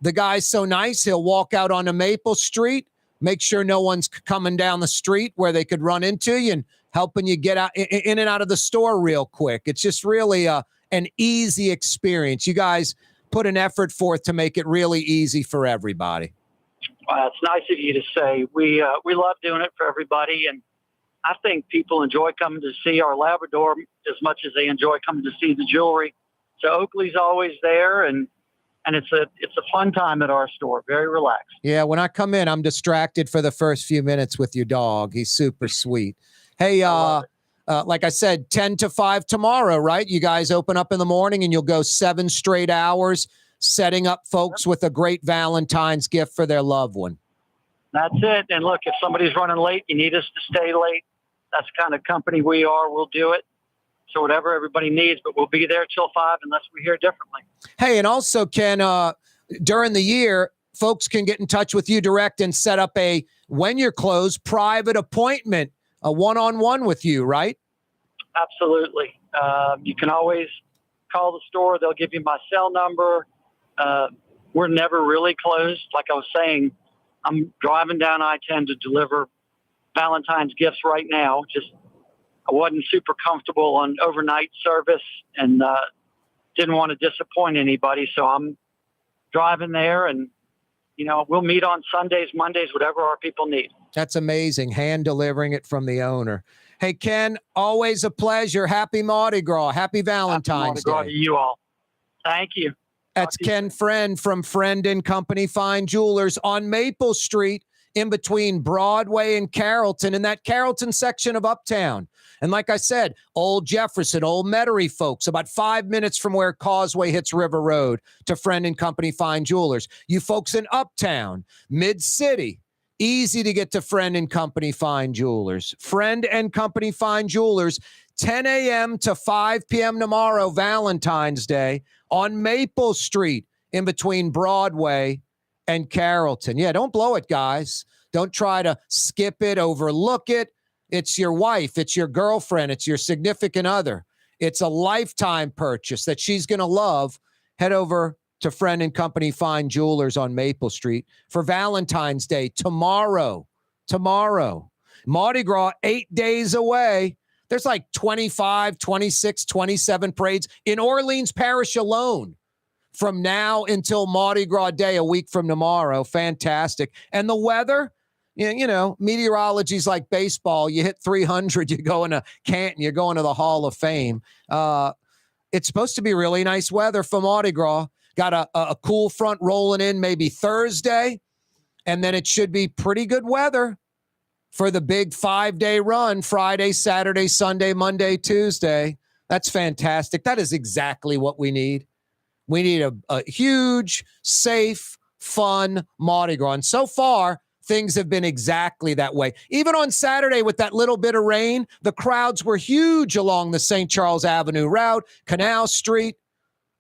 the guy's so nice, he'll walk out onto Maple Street, make sure no one's coming down the street where they could run into you, and helping you get out in and out of the store real quick. It's just really an easy experience. You guys put an effort forth to make it really easy for everybody.
Well, it's nice of you to say. We love doing it for everybody, and I think people enjoy coming to see our Labrador as much as they enjoy coming to see the jewelry. So Oakley's always there, and it's a fun time at our store. Very relaxed. Yeah, when I come in, I'm distracted for the first few minutes with your dog. He's super sweet. Hey, like I said, 10 to 5 tomorrow, right? You guys open up in the morning and you'll go 7 straight hours setting up folks with a great Valentine's gift for their loved one. That's it. And look, if somebody's running late, you need us to stay late. That's the kind of company we are. We'll do it. So whatever everybody needs, but we'll be there till 5 unless we hear differently. Hey, and also, Ken, during the year, folks can get in touch with you direct and set up a, when you're closed, private appointment, a one-on-one with you, right? Absolutely. You can always call the store. They'll give you my cell number. we're never really closed. Like I was saying, I'm driving down I-10 to deliver Valentine's gifts right now. I wasn't super comfortable on overnight service and didn't want to disappoint anybody. So I'm driving there, and, we'll meet on Sundays, Mondays, whatever our people need.
That's amazing. Hand delivering it from the owner. Hey, Ken, always a pleasure. Happy Mardi Gras. Happy Valentine's
Happy Mardi Gras
Day.
to you all. Thank you.
That's Ken Friend from Friend and Company Fine Jewelers on Maple Street in between Broadway and Carrollton, in that Carrollton section of Uptown. And like I said, Old Jefferson, Old Metairie folks, about 5 minutes from where Causeway hits River Road to Friend and Company Fine Jewelers. You folks in Uptown, Mid-City, easy to get to Friend and Company Fine Jewelers. Friend and Company Fine Jewelers, 10 a.m. to 5 p.m. tomorrow, Valentine's Day, on Maple Street in between Broadway and Carrollton. Yeah, don't blow it, guys. Don't try to skip it, overlook it. It's your wife. It's your girlfriend. It's your significant other. It's a lifetime purchase that she's going to love. Head over to Friend and Company Fine Jewelers on Maple Street for Valentine's Day tomorrow. Mardi Gras, 8 days away. There's like 25, 26, 27 parades in Orleans Parish alone from now until Mardi Gras Day, a week from tomorrow. Fantastic. And the weather, meteorology's like baseball. You hit 300, you go into Canton, you're going to the Hall of Fame. It's supposed to be really nice weather for Mardi Gras. Got a cool front rolling in maybe Thursday, and then it should be pretty good weather for the big 5-day run, Friday, Saturday, Sunday, Monday, Tuesday. That's fantastic. That is exactly what we need. We need a huge, safe, fun Mardi Gras. And so far, things have been exactly that way. Even on Saturday with that little bit of rain, the crowds were huge along the St. Charles Avenue route, Canal Street.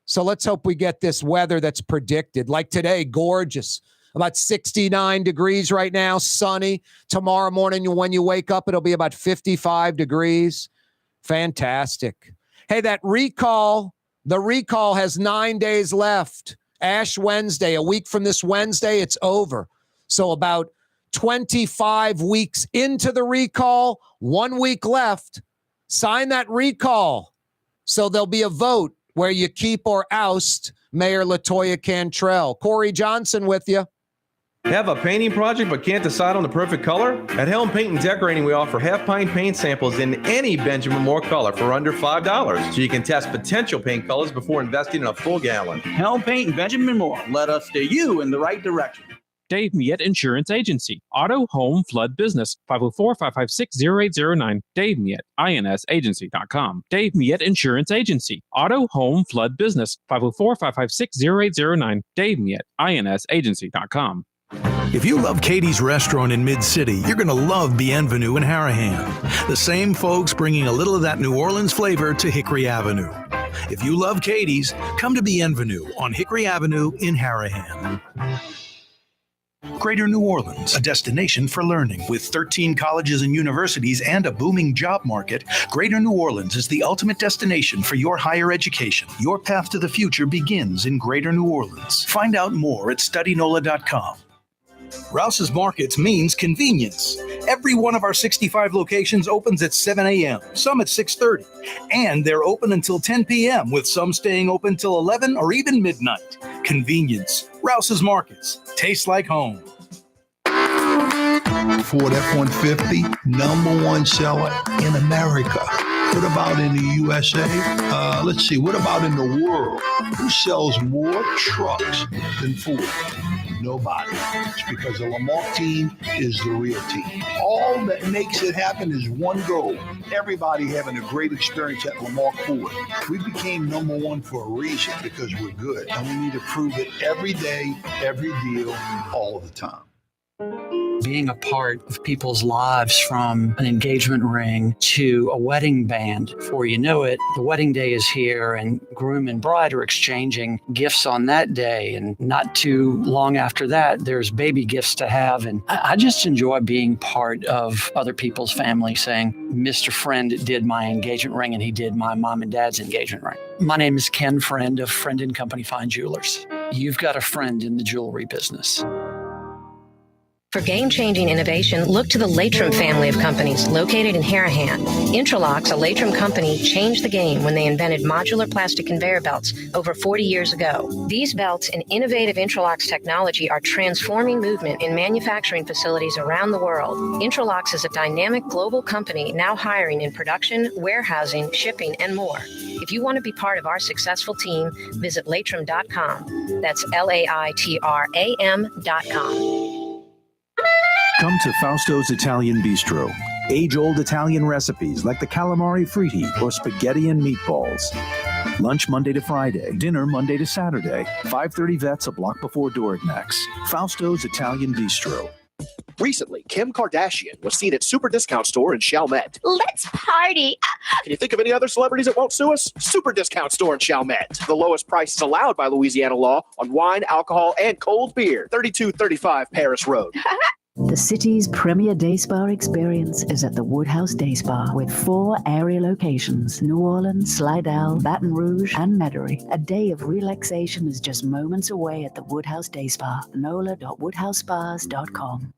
So let's hope we get this weather that's predicted. Like today, gorgeous. About 69 degrees right now, sunny. Tomorrow morning when you wake up, it'll be about 55 degrees. Fantastic. Hey, the recall has 9 days left. Ash Wednesday, a week from this Wednesday, it's over. So about 25 weeks into the recall, 1 week left. Sign that recall. So there'll be a vote where you keep or oust Mayor LaToya Cantrell. Corey Johnson with you.
Have a painting project but can't decide on the perfect color? At Helm Paint and Decorating, we offer half-pint paint samples in any Benjamin Moore color for under $5, so you can test potential paint colors before investing in a full gallon.
Helm Paint and Benjamin Moore. Let us steer you in the right direction.
Dave Miette Insurance Agency. Auto, home, flood, business. 504-556-0809. Dave Miette, INSagency.com. Dave Miette Insurance Agency. Auto, home, flood, business. 504-556-0809. Dave Miette, INSagency.com.
If you love Katie's Restaurant in Mid-City, you're going to love Bienvenue in Harahan. The same folks bringing a little of that New Orleans flavor to Hickory Avenue. If you love Katie's, come to Bienvenue on Hickory Avenue in Harahan. Greater New Orleans, a destination for learning. With 13 colleges and universities and a booming job market, Greater New Orleans is the ultimate destination for your higher education. Your path to the future begins in Greater New Orleans. Find out more at studynola.com. Rouse's Markets means convenience. Every one of our 65 locations opens at 7 a.m., some at 6:30. And they're open until 10 p.m., with some staying open till 11 or even midnight. Convenience. Rouse's Markets. Tastes like home.
Ford F-150, #1 seller in America. What about in the USA? Let's see, what about in the world? Who sells more trucks than Ford? Nobody. It's because the Lamarck team is the real team. All that makes it happen is one goal. Everybody having a great experience at Lamarck Ford. We became #1 for a reason, because we're good. And we need to prove it every day, every deal, all the time.
Being a part of people's lives, from an engagement ring to a wedding band. Before you know it, the wedding day is here, and groom and bride are exchanging gifts on that day. And not too long after that, there's baby gifts to have. And I just enjoy being part of other people's family, saying, Mr. Friend did my engagement ring and he did my mom and dad's engagement ring. My name is Ken Friend of Friend and Company Fine Jewelers. you've got a friend in the jewelry business.
For game-changing innovation, look to the Latrim family of companies located in Harahan. Intralocks, a Latrim company, changed the game when they invented modular plastic conveyor belts over 40 years ago. These belts and innovative Intralocks technology are transforming movement in manufacturing facilities around the world. Intralocks is a dynamic global company now hiring in production, warehousing, shipping, and more. If you want to be part of our successful team, visit Latrim.com. That's LAITRAM.com.
Come to Fausto's Italian Bistro. Age-old Italian recipes like the calamari fritti or spaghetti and meatballs. Lunch Monday to Friday. Dinner Monday to Saturday. 530 Vets, a block before Dorignax. Fausto's Italian Bistro.
Recently, Kim Kardashian was seen at Super Discount Store in Chalmette.
Let's party.
Can you think of any other celebrities that won't sue us? Super Discount Store in Chalmette. The lowest prices allowed by Louisiana law on wine, alcohol, and cold beer. 3235 Paris Road.
The city's premier day spa experience is at the Woodhouse Day Spa with 4 area locations: New Orleans, Slidell, Baton Rouge, and Metairie. A day of relaxation is just moments away at the Woodhouse Day Spa. NOLA.woodhousespas.com.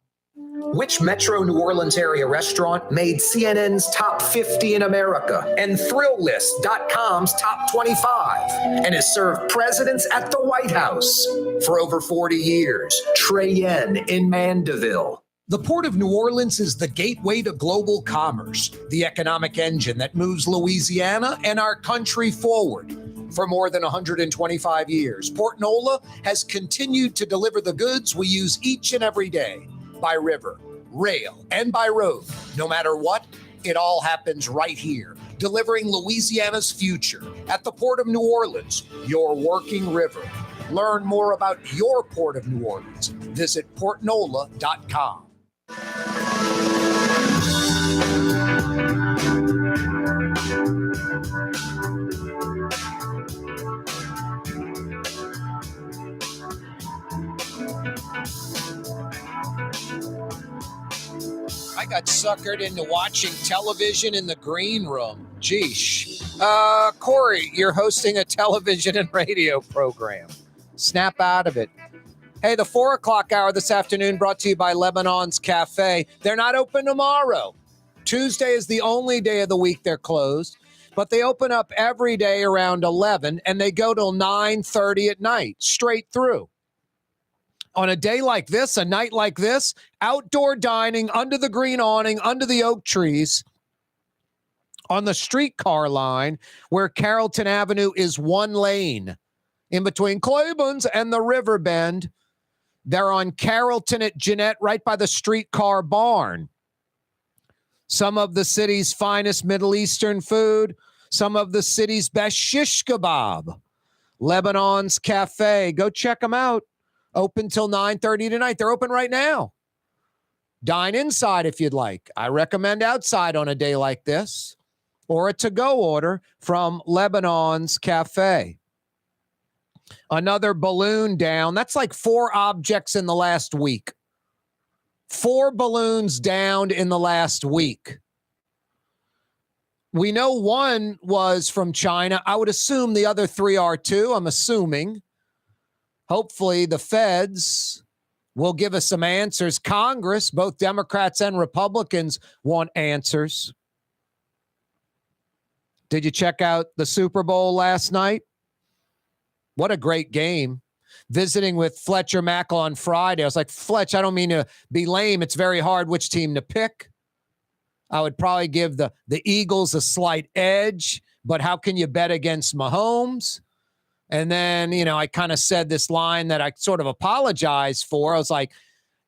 Which Metro New Orleans area restaurant made CNN's top 50 in America and ThrillList.com's top 25 and has served presidents at the White House for over 40 years? Trey Yen in Mandeville. The Port of New Orleans is the gateway to global commerce, the economic engine that moves Louisiana and our country forward. For more than 125 years, Port Nola has continued to deliver the goods we use each and every day. By river, rail, and by road. No matter what, it all happens right here, delivering Louisiana's future at the Port of New Orleans, your working river. Learn more about your Port of New Orleans. Visit portnola.com. I got suckered into watching television in the green room. Geesh. Corey, you're hosting a television and radio program. Snap out of it. Hey, the 4 o'clock hour this afternoon brought to you by Lebanon's Cafe. They're not open tomorrow. Tuesday is the only day of the week they're closed, but they open up every day around 11, and they go till 9:30 at night, straight through. On a day like this, a night like this, outdoor dining under the green awning, under the oak trees, on the streetcar line where Carrollton Avenue is one lane in between Claiborne's and the River Bend. They're on Carrollton at Jeanette, right by the streetcar barn. Some of the city's finest Middle Eastern food, some of the city's best shish kebab. Lebanon's Cafe. Go check them out. Open till 9:30 tonight. They're open right now. Dine inside if you'd like. I recommend outside on a day like this, or a to-go order from Lebanon's Cafe. Another balloon down. That's like 4 objects in the last week. 4 balloons downed in the last week. We know one was from China. I would assume the other 3 are too. I'm assuming. Hopefully the feds will give us some answers. Congress, both Democrats and Republicans, want answers. Did you check out the Super Bowl last night? What a great game. Visiting with Fletcher Mackle on Friday. I was like, Fletch, I don't mean to be lame. It's very hard which team to pick. I would probably give the Eagles a slight edge, but how can you bet against Mahomes? And then, I kind of said this line that I sort of apologized for. I was like,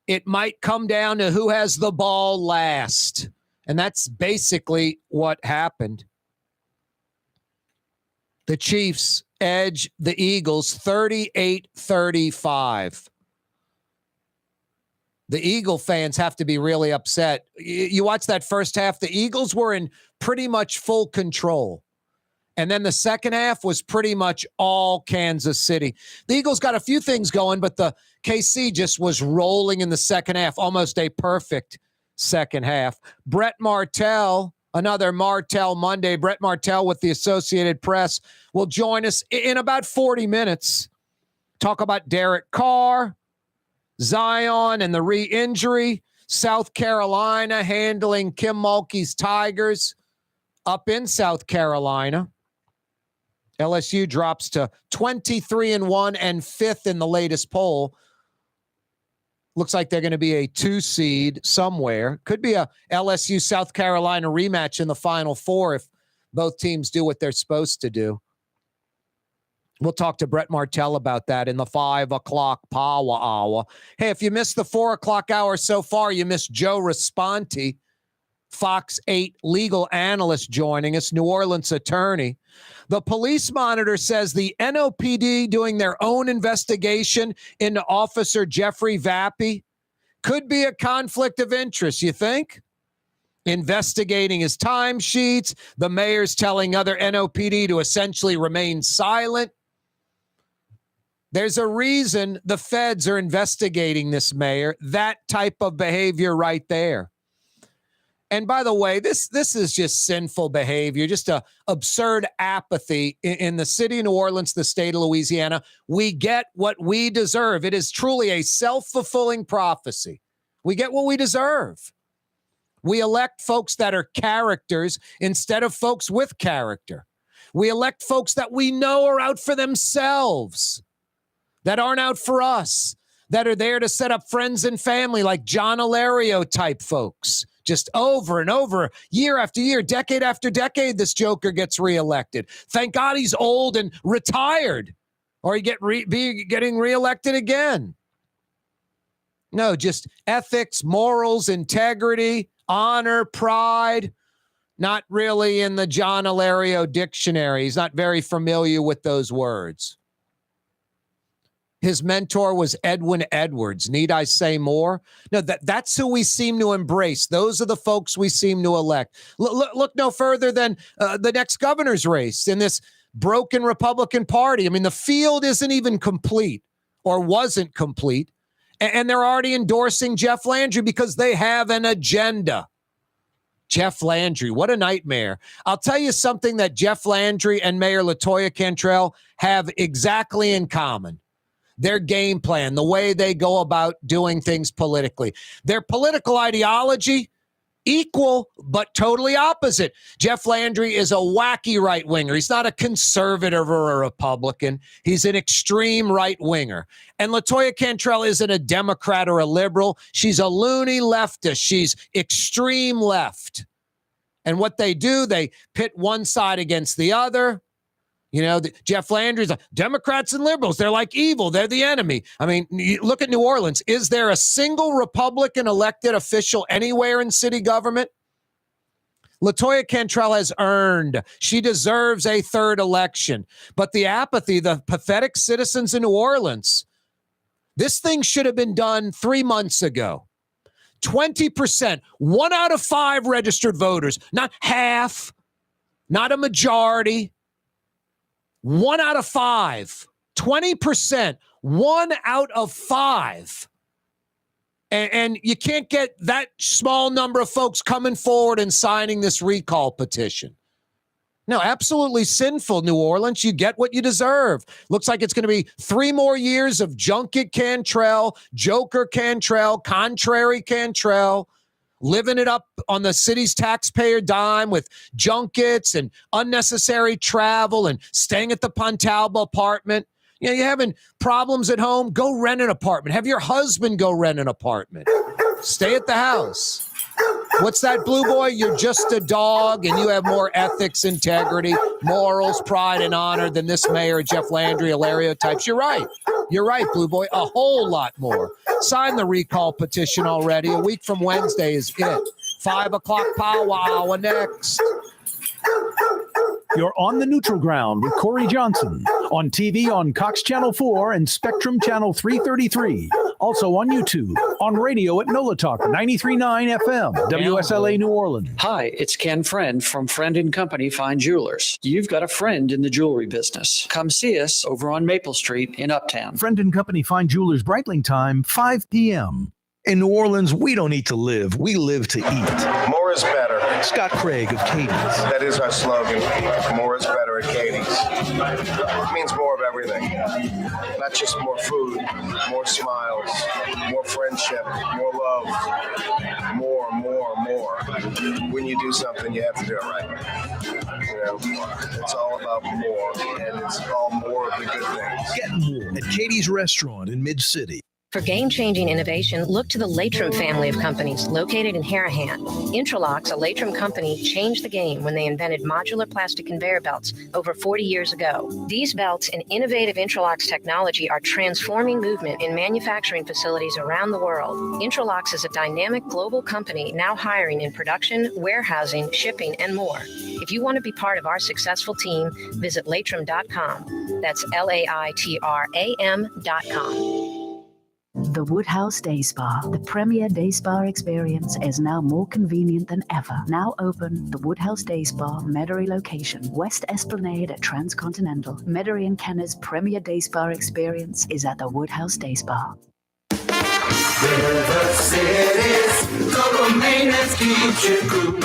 it might come down to who has the ball last. And that's basically what happened. The Chiefs edge the Eagles 38-35. The Eagle fans have to be really upset. You watch that first half, the Eagles were in pretty much full control. And then the second half was pretty much all Kansas City. The Eagles got a few things going, but the KC just was rolling in the second half, almost a perfect second half. Brett Martel, another Martel Monday. Brett Martel with the Associated Press will join us in about 40 minutes.
Talk about Derek Carr, Zion and the re-injury. South Carolina handling Kim Mulkey's Tigers up in South Carolina. LSU drops to 23-1 and 5th in the latest poll. Looks like they're going to be a 2 seed somewhere. Could be a LSU South Carolina rematch in the Final Four if both teams do what they're supposed to do. We'll talk to Brett Martel about that in the 5 o'clock power hour. Hey, if you missed the 4 o'clock hour so far, you missed Joe Raspanti, Fox 8 legal analyst joining us, New Orleans attorney. The Police Monitor says the NOPD doing their own investigation into Officer Jeffrey Vappie could be a conflict of interest, you think? Investigating his timesheets, the mayor's telling other NOPD to essentially remain silent. There's a reason the feds are investigating this mayor, that type of behavior right there. And by the way, this is just sinful behavior, just a absurd apathy in the city of New Orleans, the state of Louisiana. We get what we deserve. It is truly a self-fulfilling prophecy. We get what we deserve. We elect folks that are characters instead of folks with character. We elect folks that we know are out for themselves, that aren't out for us, that are there to set up friends and family like John Alario type folks. Just over and over, year after year, decade after decade, this joker gets reelected. Thank God he's old and retired, or he getting reelected again. No, just ethics, morals, integrity, honor, pride. Not really in the John Alario dictionary. He's not very familiar with those words. His mentor was Edwin Edwards. Need I say more? No, that's who we seem to embrace. Those are the folks we seem to elect. Look no further than the next governor's race in this broken Republican Party. I mean, the field isn't even complete or wasn't complete. And they're already endorsing Jeff Landry because they have an agenda. Jeff Landry, what a nightmare. I'll tell you something that Jeff Landry and Mayor LaToya Cantrell have exactly in common. Their game plan, the way they go about doing things politically. Their political ideology, equal, but totally opposite. Jeff Landry is a wacky right-winger. He's not a conservative or a Republican. He's an extreme right-winger. And LaToya Cantrell isn't a Democrat or a liberal. She's a loony leftist. She's extreme left. And what they do, they pit one side against the other. You know, Jeff Landry's like, Democrats and liberals, they're like evil. They're the enemy. I mean, look at New Orleans. Is there a single Republican elected official anywhere in city government? LaToya Cantrell has earned. She deserves a third election. But the apathy, the pathetic citizens in New Orleans, this thing should have been done 3 months ago. 20%, 1 out of 5 registered voters, not half, not a majority. 1 out of 5, 20%, 1 out of 5. And you can't get that small number of folks coming forward and signing this recall petition. No, absolutely sinful, New Orleans. You get what you deserve. Looks like it's going to be 3 more years of Junket Cantrell, Joker Cantrell, Contrary Cantrell, living it up on the city's taxpayer dime with junkets and unnecessary travel and staying at the Pontalba apartment. You know, you're having problems at home, go rent an apartment. Have your husband go rent an apartment. Stay at the house. What's that, Blue Boy? You're just a dog and you have more ethics, integrity, morals, pride, and honor than this mayor, Jeff Landry, Alario types. You're right. You're right, Blue Boy. A whole lot more. Sign the recall petition already. A week from Wednesday is it. 5 o'clock powwow next.
You're on the neutral ground with Corey Johnson on TV on Cox Channel 4 and Spectrum Channel 333. Also on YouTube, on radio at NOLA Talk 93.9 FM, WSLA New Orleans.
Hi, it's Ken Friend from Friend & Company Fine Jewelers. You've got a friend in the jewelry business. Come see us over on Maple Street in Uptown.
Friend & Company Fine Jewelers Breitling time, 5 p.m.
In New Orleans, we don't eat to live. We live to eat.
More is better.
Scott Craig of Katie's.
That is our slogan. More is better better at Katie's. It means more of everything. Not just more food, more smiles, more friendship, more love, more. When you do something, you have to do it right. You know, it's all about more, and it's all more of the good things.
Get more at Katie's Restaurant in Mid-City.
For game-changing innovation, look to the Latrim family of companies located in Harahan. Intralocks, a Latrim company, changed the game when they invented modular plastic conveyor belts over 40 years ago. These belts and innovative Intralocks technology are transforming movement in manufacturing facilities around the world. Intralocks is a dynamic global company now hiring in production, warehousing, shipping, and more. If you want to be part of our successful team, visit Latrim.com. That's LAITRAM.com.
The Woodhouse Day Spa, the premier day spa experience, is now more convenient than ever. Now open, the Woodhouse Day Spa, Metairie location, West Esplanade at Transcontinental. Metairie and Kenner's premier day spa experience is at the Woodhouse Day Spa.
River City's total maintenance keeps you cool.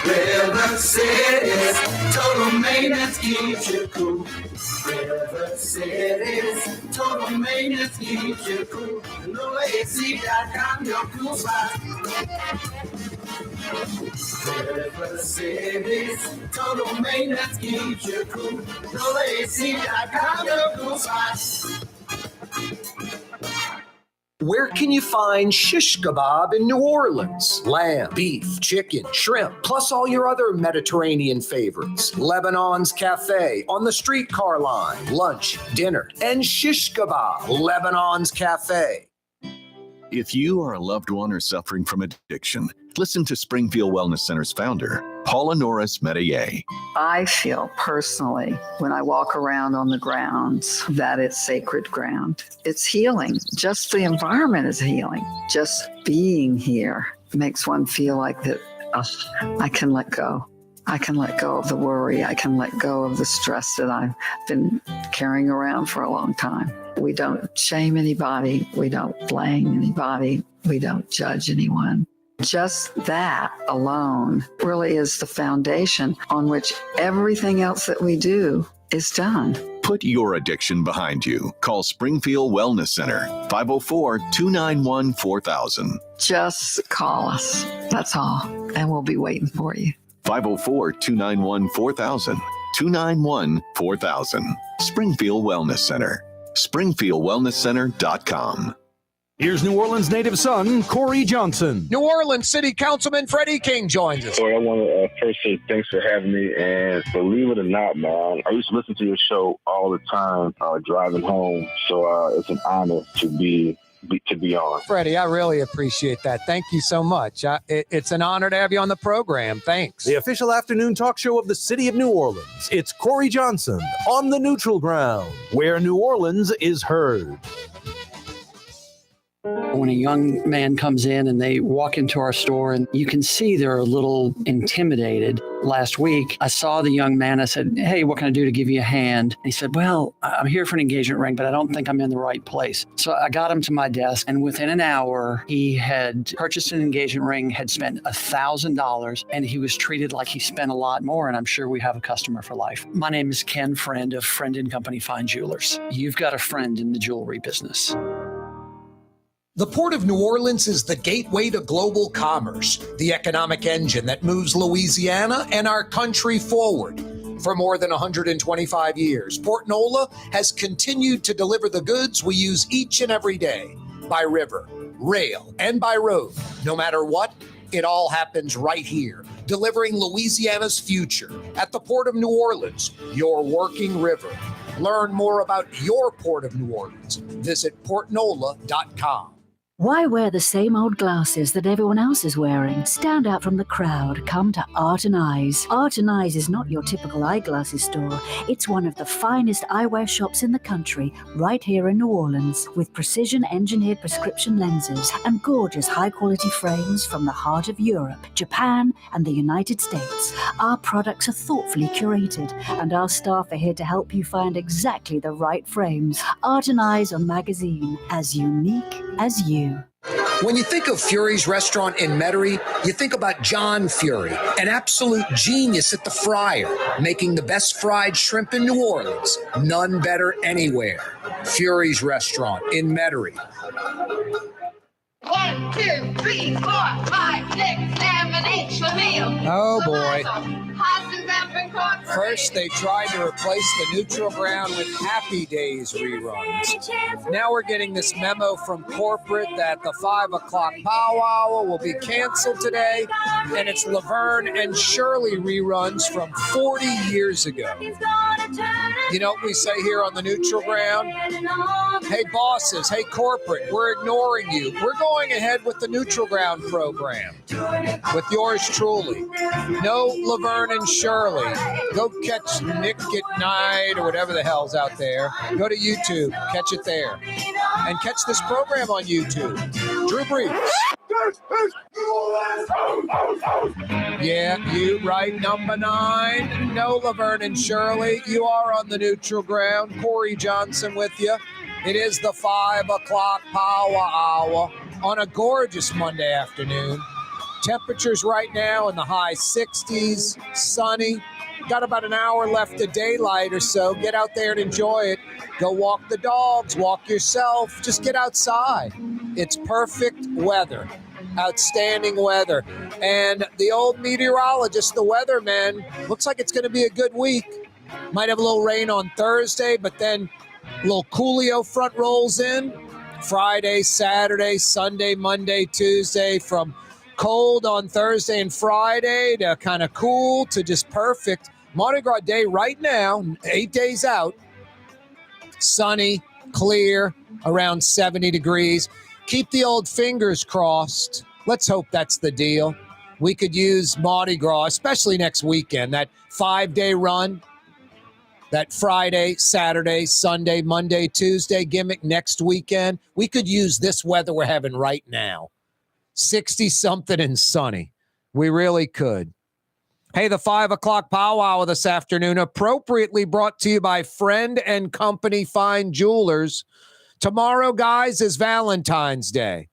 River City's total maintenance keeps you cool. River City's total maintenance keeps you cool. NOAC.com, your cool spot. River City's total maintenance keeps you cool. NOAC.com, your cool spot.
Where can you find shish kebab in New Orleans? Lamb, beef, chicken, shrimp, plus all your other Mediterranean favorites. Lebanon's Cafe on the streetcar line. Lunch, dinner, and shish kebab. Lebanon's Cafe.
If you or a loved one are suffering from addiction, listen to Springfield Wellness Center's founder, Paula Norris Metier.
I feel personally, when I walk around on the grounds, that it's sacred ground. It's healing. Just the environment is healing. Just being here makes one feel like that, I can let go. I can let go of the worry. I can let go of the stress that I've been carrying around for a long time. We don't shame anybody. We don't blame anybody. We don't judge anyone. Just that alone really is the foundation on which everything else that we do is done.
Put your addiction behind you. Call Springfield Wellness Center, 504-291-4000.
Just call us. That's all. And we'll be waiting for you.
504-291-4000. 291-4000. Springfield Wellness Center. SpringfieldWellnessCenter.com.
Here's New Orleans native son, Corey Johnson.
New Orleans City Councilman Freddie King joins us.
So I want to first say thanks for having me. And believe it or not, man, I used to listen to your show all the time driving home. So it's an honor to be on.
Freddie, I really appreciate that. Thank you so much. It's an honor to have you on the program. Thanks.
The official afternoon talk show of the city of New Orleans. It's Corey Johnson on the neutral ground, where New Orleans is heard.
When a young man comes in and they walk into our store and you can see they're a little intimidated. Last week, I saw the young man. I said, "Hey, what can I do to give you a hand?" And he said, "Well, I'm here for an engagement ring, but I don't think I'm in the right place." So I got him to my desk, and within an hour, he had purchased an engagement ring, had spent $1,000, and he was treated like he spent a lot more, and I'm sure we have a customer for life. My name is Ken Friend of Friend & Company Fine Jewelers. You've got a friend in the jewelry business.
The Port of New Orleans is the gateway to global commerce, the economic engine that moves Louisiana and our country forward. For more than 125 years, Port Nola has continued to deliver the goods we use each and every day, by river, rail, and by road. No matter what, it all happens right here, delivering Louisiana's future at the Port of New Orleans, your working river. Learn more about your Port of New Orleans. Visit portnola.com.
Why wear the same old glasses that everyone else is wearing? Stand out from the crowd. Come to Art and Eyes. Art and Eyes is not your typical eyeglasses store. It's one of the finest eyewear shops in the country, right here in New Orleans, with precision-engineered prescription lenses and gorgeous high-quality frames from the heart of Europe, Japan, and the United States. Our products are thoughtfully curated, and our staff are here to help you find exactly the right frames. Art and Eyes on magazine, as unique as you.
When you think of Fury's restaurant in Metairie, you think about John Fury, an absolute genius at the fryer, making the best fried shrimp in New Orleans. None better anywhere. Fury's restaurant in Metairie.
1, 2, 3, 4, 5, 6, 7, 8, Schlemiel.
Oh, boy. First, they tried to replace the neutral ground with Happy Days reruns. Now we're getting this memo from corporate that the 5 o'clock powwow will be canceled today, and it's Laverne and Shirley reruns from 40 years ago. You know what we say here on the neutral ground? Hey, bosses, hey, corporate, we're ignoring you. We're going ahead with the neutral ground program with yours truly. No Laverne and Shirley. Go catch Nick at Night or whatever the hell's out there. Go to YouTube, catch it there. And catch this program on YouTube. Drew Brees. Yeah, you right, number 9. No Laverne and Shirley. You are on the neutral ground. Corey Johnson with you. It is the 5 o'clock power hour on a gorgeous Monday afternoon. Temperatures right now in the high 60s, sunny. Got about an hour left of daylight or so. Get out there and enjoy it. Go walk the dogs, walk yourself. Just get outside. It's perfect weather. Outstanding weather. And the old meteorologist, the weatherman, looks like it's going to be a good week. Might have a little rain on Thursday, but then a little Coolio front rolls in. Friday, Saturday, Sunday, Monday, Tuesday, from cold on Thursday and Friday to kind of cool to just perfect. Mardi Gras Day right now, 8 days out, sunny, clear, around 70 degrees. Keep the old fingers crossed. Let's hope that's the deal. We could use Mardi Gras, especially next weekend, that 5-day run, that Friday, Saturday, Sunday, Monday, Tuesday gimmick next weekend. We could use this weather we're having right now. 60-something and sunny. We really could. Hey, the 5 o'clock powwow this afternoon, appropriately brought to you by Friend and Company Fine Jewelers. Tomorrow, guys, is Valentine's Day.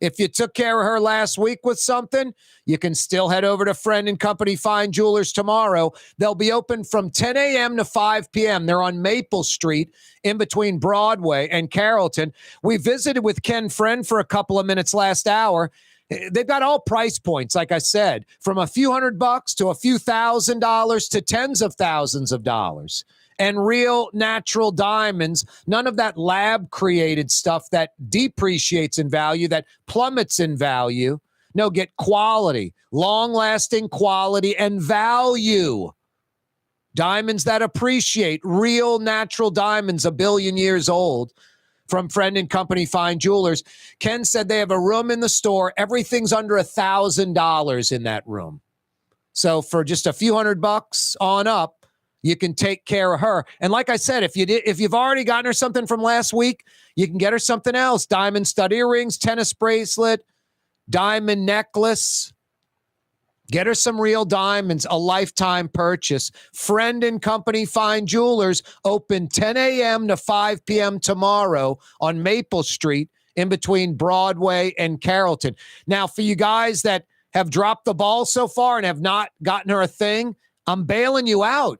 If you took care of her last week with something, you can still head over to Friend and Company Fine Jewelers tomorrow. They'll be open from 10 a.m. to 5 p.m. They're on Maple Street in between Broadway and Carrollton. We visited with Ken Friend for a couple of minutes last hour. They've got all price points, like I said, from a few $100 to a few $1,000s to tens of thousands of dollars. And real natural diamonds, none of that lab-created stuff that depreciates in value, that plummets in value. No, get quality, long-lasting quality and value. Diamonds that appreciate, real natural diamonds, 1 billion years old. From Friend and Company Fine Jewelers. Ken said they have a room in the store. Everything's under $1,000 in that room. So for just a few $100 on up, you can take care of her. And like I said, if you've already gotten her something from last week, you can get her something else. Diamond stud earrings, tennis bracelet, diamond necklace. Get her some real diamonds, a lifetime purchase. Friend and Company Fine Jewelers open 10 a.m. to 5 p.m. tomorrow on Maple Street in between Broadway and Carrollton. Now, for you guys that have dropped the ball so far and have not gotten her a thing, I'm bailing you out.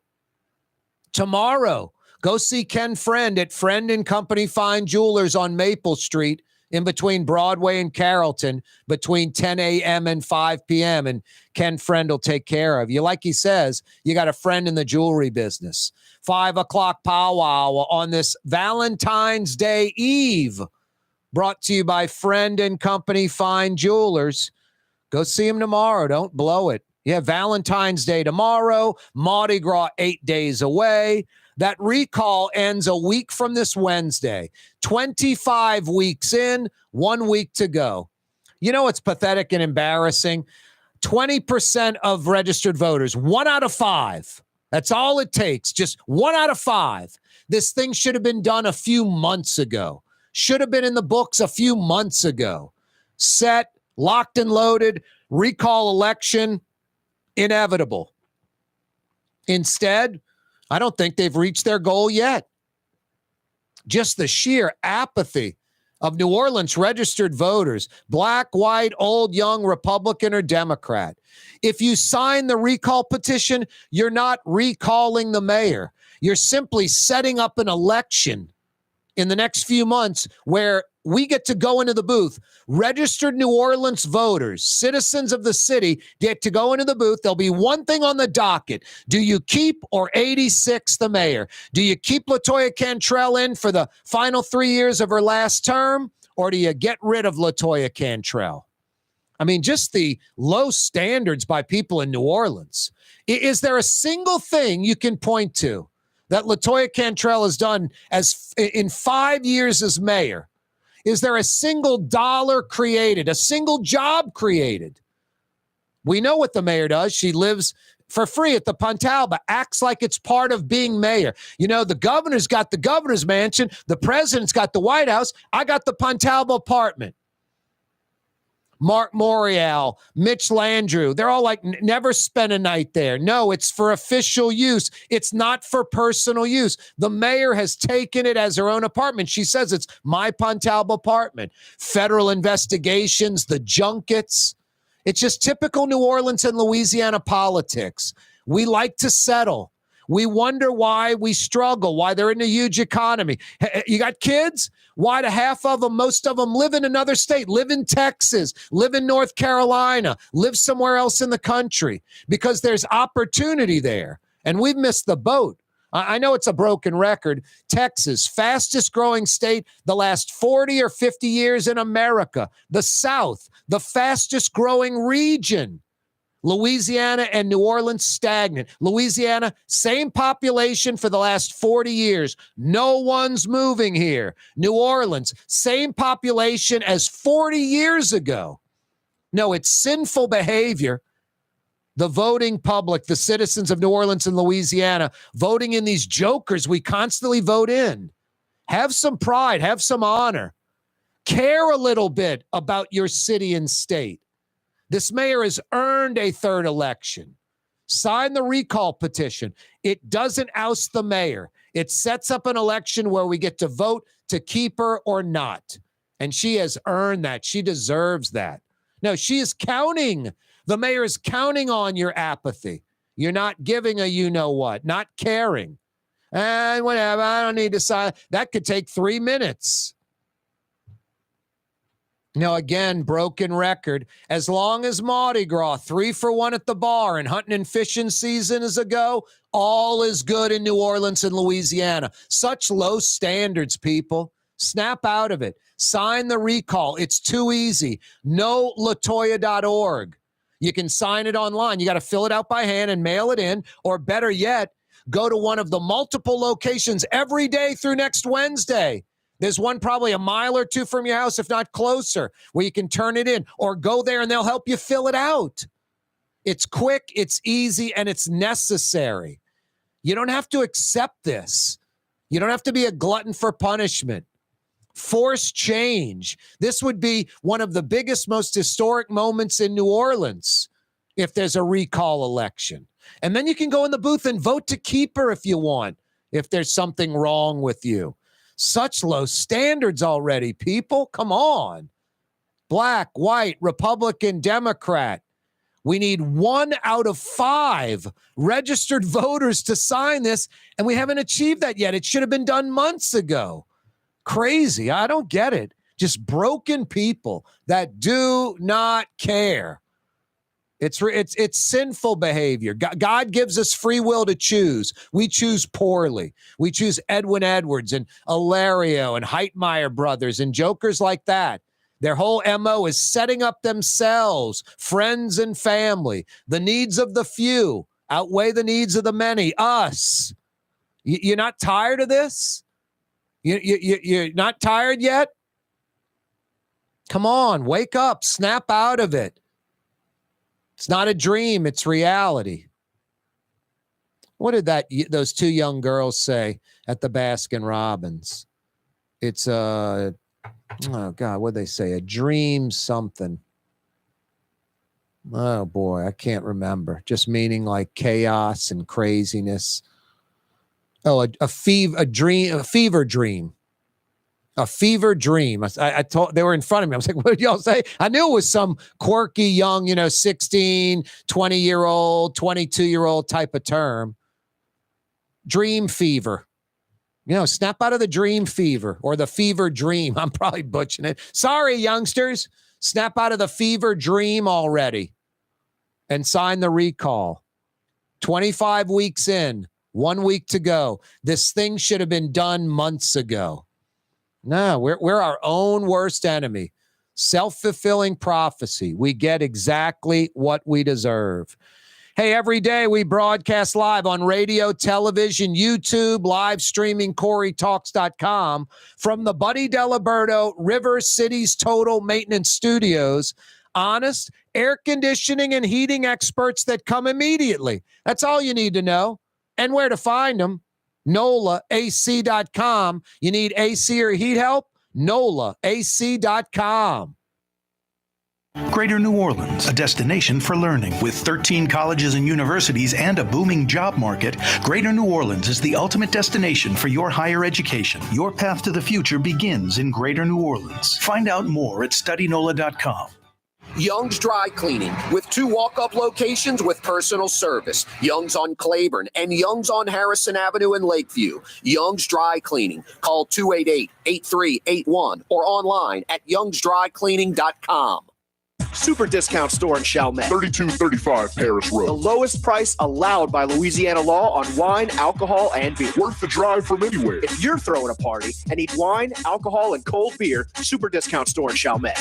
Tomorrow, go see Ken Friend at Friend and Company Fine Jewelers on Maple Street in between Broadway and Carrollton between 10 a.m. and 5 p.m. And Ken Friend will take care of you. Like he says, you got a friend in the jewelry business. 5 o'clock powwow on this Valentine's Day Eve, brought to you by Friend and Company Fine Jewelers. Go see him tomorrow. Don't blow it. Yeah, Valentine's Day tomorrow, Mardi Gras 8 days away. That recall ends a week from this Wednesday. 25 weeks in, 1 week to go. You know what's pathetic and embarrassing? 20% of registered voters, 1 out of 5. That's all it takes, just 1 out of 5. This thing should have been done a few months ago. Should have been in the books a few months ago. Set, locked and loaded, recall election. Inevitable. Instead, I don't think they've reached their goal yet. Just the sheer apathy of New Orleans registered voters, black, white, old, young, Republican, or Democrat. If you sign the recall petition, you're not recalling the mayor. You're simply setting up an election in the next few months where we get to go into the booth. Registered New Orleans voters, citizens of the city, get to go into the booth. There'll be one thing on the docket. Do you keep or 86 the mayor? Do you keep LaToya Cantrell in for the final 3 years of her last term, or do you get rid of LaToya Cantrell? I mean, just the low standards by people in New Orleans. Is there a single thing you can point to that LaToya Cantrell has done as in 5 years as mayor? Is there a single dollar created, a single job created? We know what the mayor does. She lives for free at the Pontalba, acts like it's part of being mayor. You know, the governor's got the governor's mansion. The president's got the White House. I got the Pontalba apartment. Mark Morial, Mitch Landrieu, they're all like, never spend a night there. No, it's for official use. It's not for personal use. The mayor has taken it as her own apartment. She says it's my Pontalba apartment. Federal investigations, the junkets. It's just typical New Orleans and Louisiana politics. We like to settle. We wonder why we struggle, why they're in a huge economy. You got kids? Why do half of them, most of them live in another state, live in Texas, live in North Carolina, live somewhere else in the country? Because there's opportunity there. And we've missed the boat. I know it's a broken record. Texas, fastest growing state the last 40 or 50 years in America. The South, the fastest growing region. Louisiana and New Orleans stagnant. Louisiana, same population for the last 40 years. No one's moving here. New Orleans, same population as 40 years ago. No, it's sinful behavior. The voting public, the citizens of New Orleans and Louisiana, voting in these jokers we constantly vote in. Have some pride, have some honor. Care a little bit about your city and state. This mayor has earned a third election. Sign the recall petition. It doesn't oust the mayor. It sets up an election where we get to vote to keep her or not. And she has earned that. She deserves that. No, she is counting. The mayor is counting on your apathy. You're not giving a you-know-what, not caring. And whatever, I don't need to sign. That could take 3 minutes. Now, again, broken record. As long as Mardi Gras, 3 for 1 at the bar, and hunting and fishing season is a go, all is good in New Orleans and Louisiana. Such low standards, people. Snap out of it. Sign the recall. It's too easy. NoLatoya.org. You can sign it online. You got to fill it out by hand and mail it in, or better yet, go to one of the multiple locations every day through next Wednesday. There's one probably a mile or two from your house, if not closer, where you can turn it in, or go there and they'll help you fill it out. It's quick, it's easy, and it's necessary. You don't have to accept this. You don't have to be a glutton for punishment. Force change. This would be one of the biggest, most historic moments in New Orleans if there's a recall election. And then you can go in the booth and vote to keep her if you want, if there's something wrong with you. Such low standards already, people. Come on. Black, white, Republican, Democrat. We need 1 out of 5 registered voters to sign this, and we haven't achieved that yet. It should have been done months ago. Crazy. I don't get it. Just broken people that do not care. It's sinful behavior. God gives us free will to choose. We choose poorly. We choose Edwin Edwards and Ilario and Heitmeyer brothers and jokers like that. Their whole MO is setting up themselves, friends and family. The needs of the few outweigh the needs of the many. Us. You're not tired of this? You're not tired yet? Come on, wake up, snap out of it. It's not a dream, it's reality. What did those 2 young girls say at the Baskin Robbins? It's oh God, what did they say? A dream something. Oh boy, I can't remember. Just meaning like chaos and craziness. Oh, a fever dream. A fever dream. I told, they were in front of me. I was like, what did y'all say? I knew it was some quirky young, 16, 20-year-old, 22-year-old type of term. Dream fever. Snap out of the dream fever or the fever dream. I'm probably butchering it. Sorry, youngsters. Snap out of the fever dream already and sign the recall. 25 weeks in, 1 week to go. This thing should have been done months ago. No, we're our own worst enemy. Self-fulfilling prophecy. We get exactly what we deserve. Hey, every day we broadcast live on radio, television, YouTube, live streaming, KaareTalks.com from the Buddy Diliberto River Cities Total Maintenance Studios. Honest air conditioning and heating experts that come immediately. That's all you need to know. And where to find them. NOLAAC.com. You need AC or heat help? NOLAAC.com.
Greater New Orleans, a destination for learning. With 13 colleges and universities and a booming job market, Greater New Orleans is the ultimate destination for your higher education. Your path to the future begins in Greater New Orleans. Find out more at studynola.com.
Young's Dry Cleaning, with 2 walk-up locations with personal service. Young's on Claiborne and Young's on Harrison Avenue in Lakeview. Young's Dry Cleaning. Call 288-8381 or online at youngsdrycleaning.com.
Super discount store in Chalmette.
3235 Paris Road.
The lowest price allowed by Louisiana law on wine, alcohol, and beer.
Worth the drive from anywhere.
If you're throwing a party and need wine, alcohol, and cold beer, super discount store in Chalmette.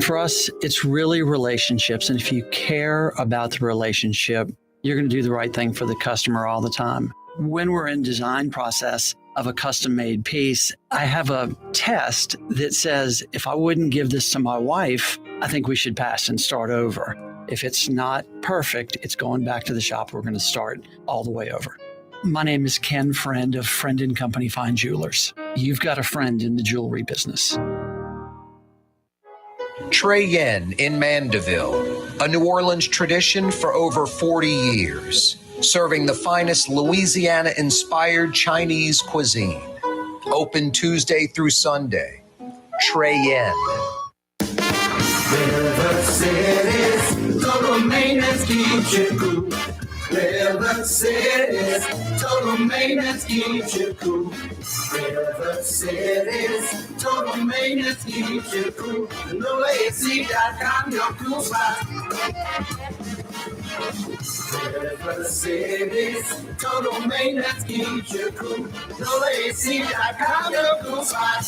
For us, it's really relationships. And if you care about the relationship, you're going to do the right thing for the customer all the time. When we're in design process of a custom-made piece, I have a test that says, if I wouldn't give this to my wife, I think we should pass and start over. If it's not perfect, it's going back to the shop. We're going to start all the way over. My name is Ken Friend of Friend & Company Fine Jewelers. You've got a friend in the jewelry business.
Trey Yen in Mandeville, a New Orleans tradition for over 40 years, serving the finest Louisiana-inspired Chinese cuisine. Open Tuesday through Sunday. Trey Yen.
River City's total maintenance keeps you cool. River City's total maintenance keeps you cool. River City's total maintenance keeps you cool. NOAC.com, your cool spot. River City's total maintenance keeps you cool. NOAC.com, your cool spot.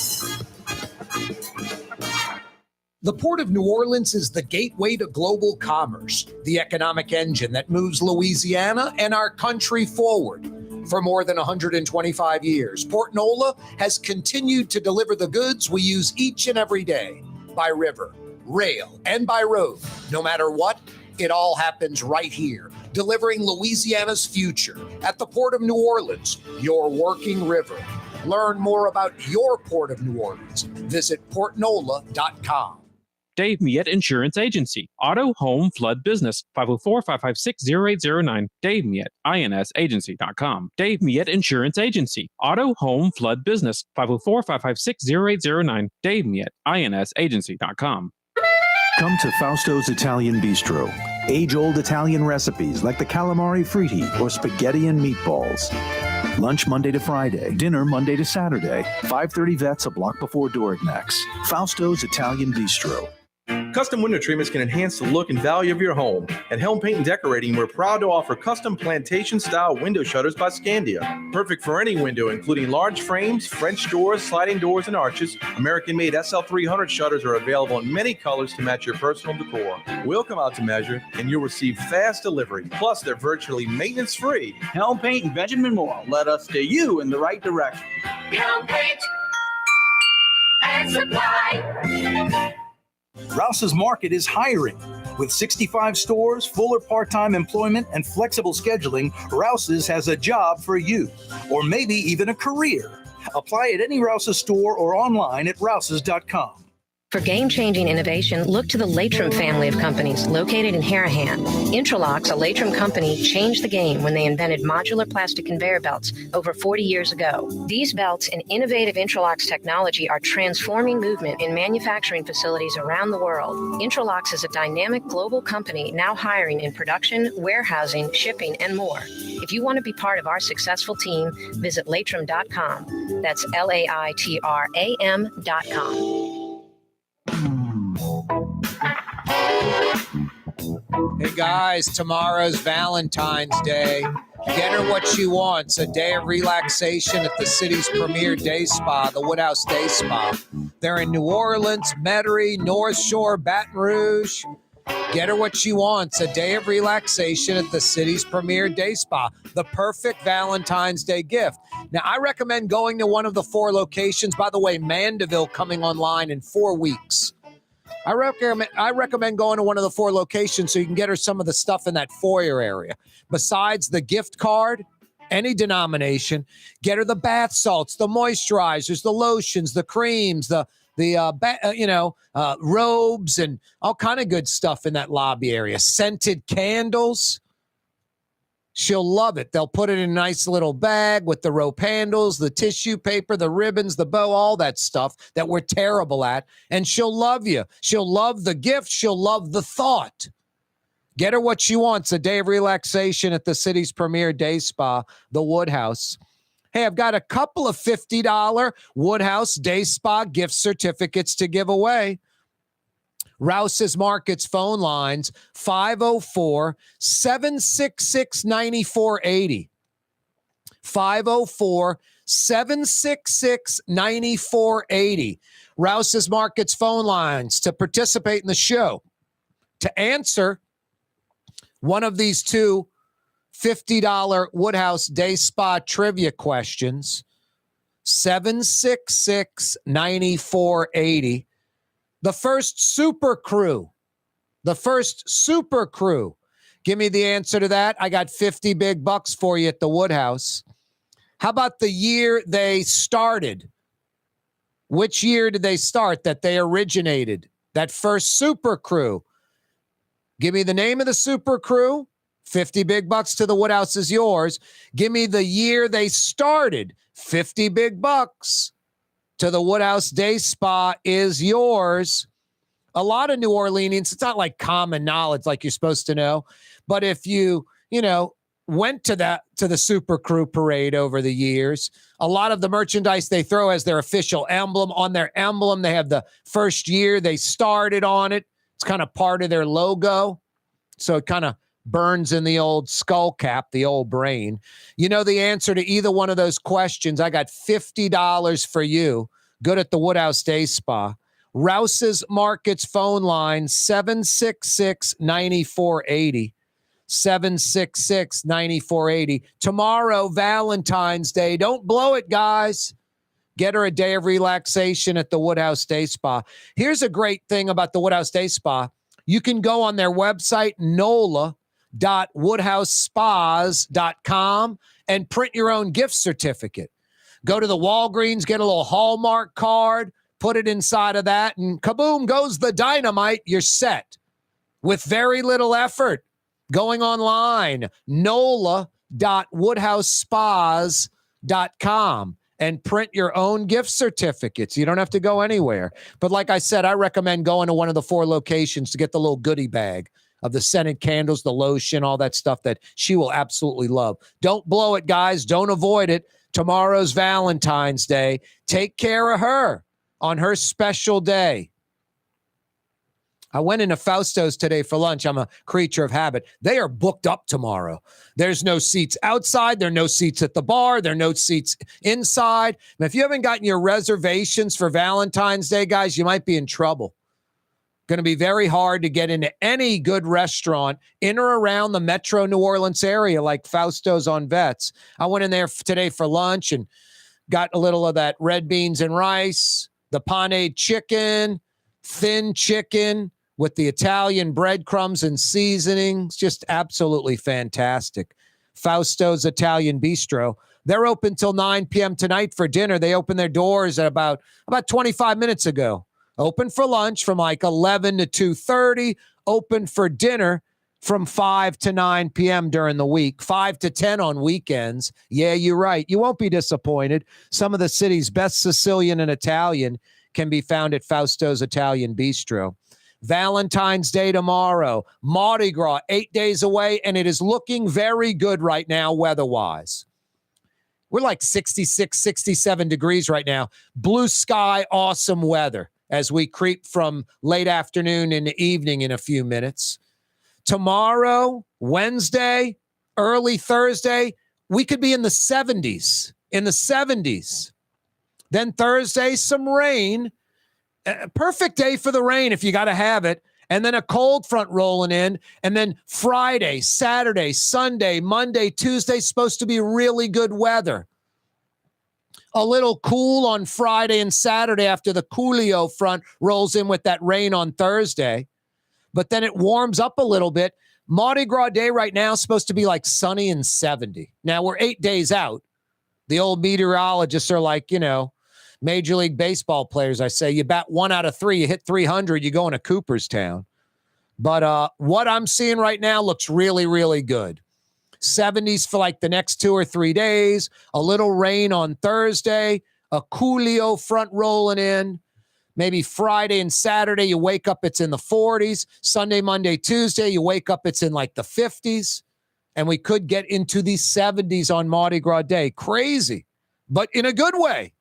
The Port of New Orleans is the gateway to global commerce, the economic engine that moves Louisiana and our country forward. For more than 125 years, Port Nola has continued to deliver the goods we use each and every day, by river, rail, and by road. No matter what, it all happens right here, delivering Louisiana's future at the Port of New Orleans, your working river. Learn more about your Port of New Orleans. Visit portnola.com.
Dave Miette Insurance Agency. Auto, home, flood, business. 504-556-0809. Dave Miette, INSagency.com. Dave Miette Insurance Agency. Auto, home, flood, business. 504-556-0809. Dave Miette, INSagency.com.
Come to Fausto's Italian Bistro. Age-old Italian recipes like the calamari fritti or spaghetti and meatballs. Lunch Monday to Friday. Dinner Monday to Saturday. 530 Vets, a block before Dorignax. Fausto's Italian Bistro.
Custom window treatments can enhance the look and value of your home. At Helm Paint and Decorating, we're proud to offer custom plantation-style window shutters by Scandia. Perfect for any window, including large frames, French doors, sliding doors, and arches. American-made SL300 shutters are available in many colors to match your personal decor. We'll come out to measure, and you'll receive fast delivery. Plus, they're virtually maintenance-free.
Helm Paint and Benjamin Moore. Let us steer you in the right direction.
Helm Paint and Supply.
Rouse's Market is hiring. With 65 stores, full or part-time employment, and flexible scheduling, Rouse's has a job for you, or maybe even a career. Apply at any Rouse's store or online at rouses.com.
For game-changing innovation, look to the Latrim family of companies located in Harahan. Intralocks, a Latrim company, changed the game when they invented modular plastic conveyor belts over 40 years ago. These belts and innovative Intralocks technology are transforming movement in manufacturing facilities around the world. Intralocks is a dynamic global company now hiring in production, warehousing, shipping, and more. If you want to be part of our successful team, visit Latrim.com. That's LAITRAM.com.
Hey guys, tomorrow's Valentine's Day. Get her what she wants, a day of relaxation at the city's premier day spa, the Woodhouse Day Spa. They're in New Orleans, Metairie, North Shore, Baton Rouge. Get her what she wants, a day of relaxation at the city's premier day spa, the perfect Valentine's Day gift. Now, I recommend going to one of the 4 locations. By the way, Mandeville coming online in 4 weeks. I recommend going to one of the 4 locations so you can get her some of the stuff in that foyer area. Besides the gift card, any denomination, get her the bath salts, the moisturizers, the lotions, the creams, the robes, and all kind of good stuff in that lobby area. Scented candles. She'll love it. They'll put it in a nice little bag with the rope handles, the tissue paper, the ribbons, the bow, all that stuff that we're terrible at. And she'll love you. She'll love the gift. She'll love the thought. Get her what she wants, a day of relaxation at the city's premier day spa, the Woodhouse. Hey, I've got a couple of $50 Woodhouse Day Spa gift certificates to give away. Rouse's Markets phone lines, 504-766-9480. 504-766-9480. Rouse's Markets phone lines to participate in the show. To answer one of these 2 $50 Woodhouse Day Spa trivia questions, 766-9480. The first super crew. Give me the answer to that. I got 50 big bucks for you at the Woodhouse. How about the year they started? Which year did they start that they originated? That first super crew. Give me the name of the super crew. 50 big bucks to the Woodhouse is yours. Give me the year they started. 50 big bucks to the Woodhouse Day Spa is yours. A lot of New Orleanians, it's not like common knowledge like you're supposed to know. But if you went to the Super Crew parade over the years, a lot of the merchandise they throw as their official emblem. On their emblem, they have the first year they started on it. It's kind of part of their logo. So it kind of burns in the old skull cap, the old brain. You know the answer to either one of those questions. I got $50 for you. Good at the Woodhouse Day Spa. Rouse's Markets phone line, 766-9480. 766-9480. Tomorrow, Valentine's Day. Don't blow it, guys. Get her a day of relaxation at the Woodhouse Day Spa. Here's a great thing about the Woodhouse Day Spa. You can go on their website, nola.woodhousespas.com, and print your own gift certificate. Go to the Walgreens, get a little Hallmark card, put it inside of that, and kaboom goes the dynamite. You're set with very little effort. Going online, nola.woodhousespas.com, and print your own gift certificates. You don't have to go anywhere. But like I said, I recommend going to one of the 4 locations to get the little goodie bag of the scented candles, the lotion, all that stuff that she will absolutely love. Don't blow it, guys. Don't avoid it. Tomorrow's Valentine's Day. Take care of her on her special day. I went into Fausto's today for lunch. I'm a creature of habit. They are booked up tomorrow. There's no seats outside. There are no seats at the bar. There are no seats inside. And if you haven't gotten your reservations for Valentine's Day, guys, you might be in trouble. Going to be very hard to get into any good restaurant in or around the metro New Orleans area like Fausto's on Vets. I went in there today for lunch and got a little of that red beans and rice, the panade chicken, thin chicken with the Italian breadcrumbs and seasonings. Just absolutely fantastic. Fausto's Italian Bistro. They're open till 9 p.m. tonight for dinner. They opened their doors at about 25 minutes ago. Open for lunch from like 11 to 2:30. Open for dinner from 5 to 9 p.m. during the week, 5 to 10 on weekends. Yeah, you're right. You won't be disappointed. Some of the city's best Sicilian and Italian can be found at Fausto's Italian Bistro. Valentine's Day tomorrow. Mardi Gras, 8 days away, and it is looking very good right now weather-wise. We're like 66, 67 degrees right now. Blue sky, awesome weather as we creep from late afternoon into evening in a few minutes. Tomorrow, Wednesday, early Thursday, we could be in the 70s. Then Thursday, some rain. Perfect day for the rain if you got to have it. And then a cold front rolling in. And then Friday, Saturday, Sunday, Monday, Tuesday, supposed to be really good weather. A little cool on Friday and Saturday after the Coolio front rolls in with that rain on Thursday. But then it warms up a little bit. Mardi Gras Day right now is supposed to be like sunny and 70. Now, we're 8 days out. The old meteorologists are like, Major League Baseball players. I say you bat 1 out of 3, you hit 300, you go into Cooperstown. But what I'm seeing right now looks really, really good. 70s for like the next 2 or 3 days. A little rain on Thursday. A Coolio front rolling in. Maybe Friday and Saturday, you wake up, it's in the 40s. Sunday, Monday, Tuesday, you wake up, it's in like the 50s. And we could get into the 70s on Mardi Gras Day. Crazy, but in a good way.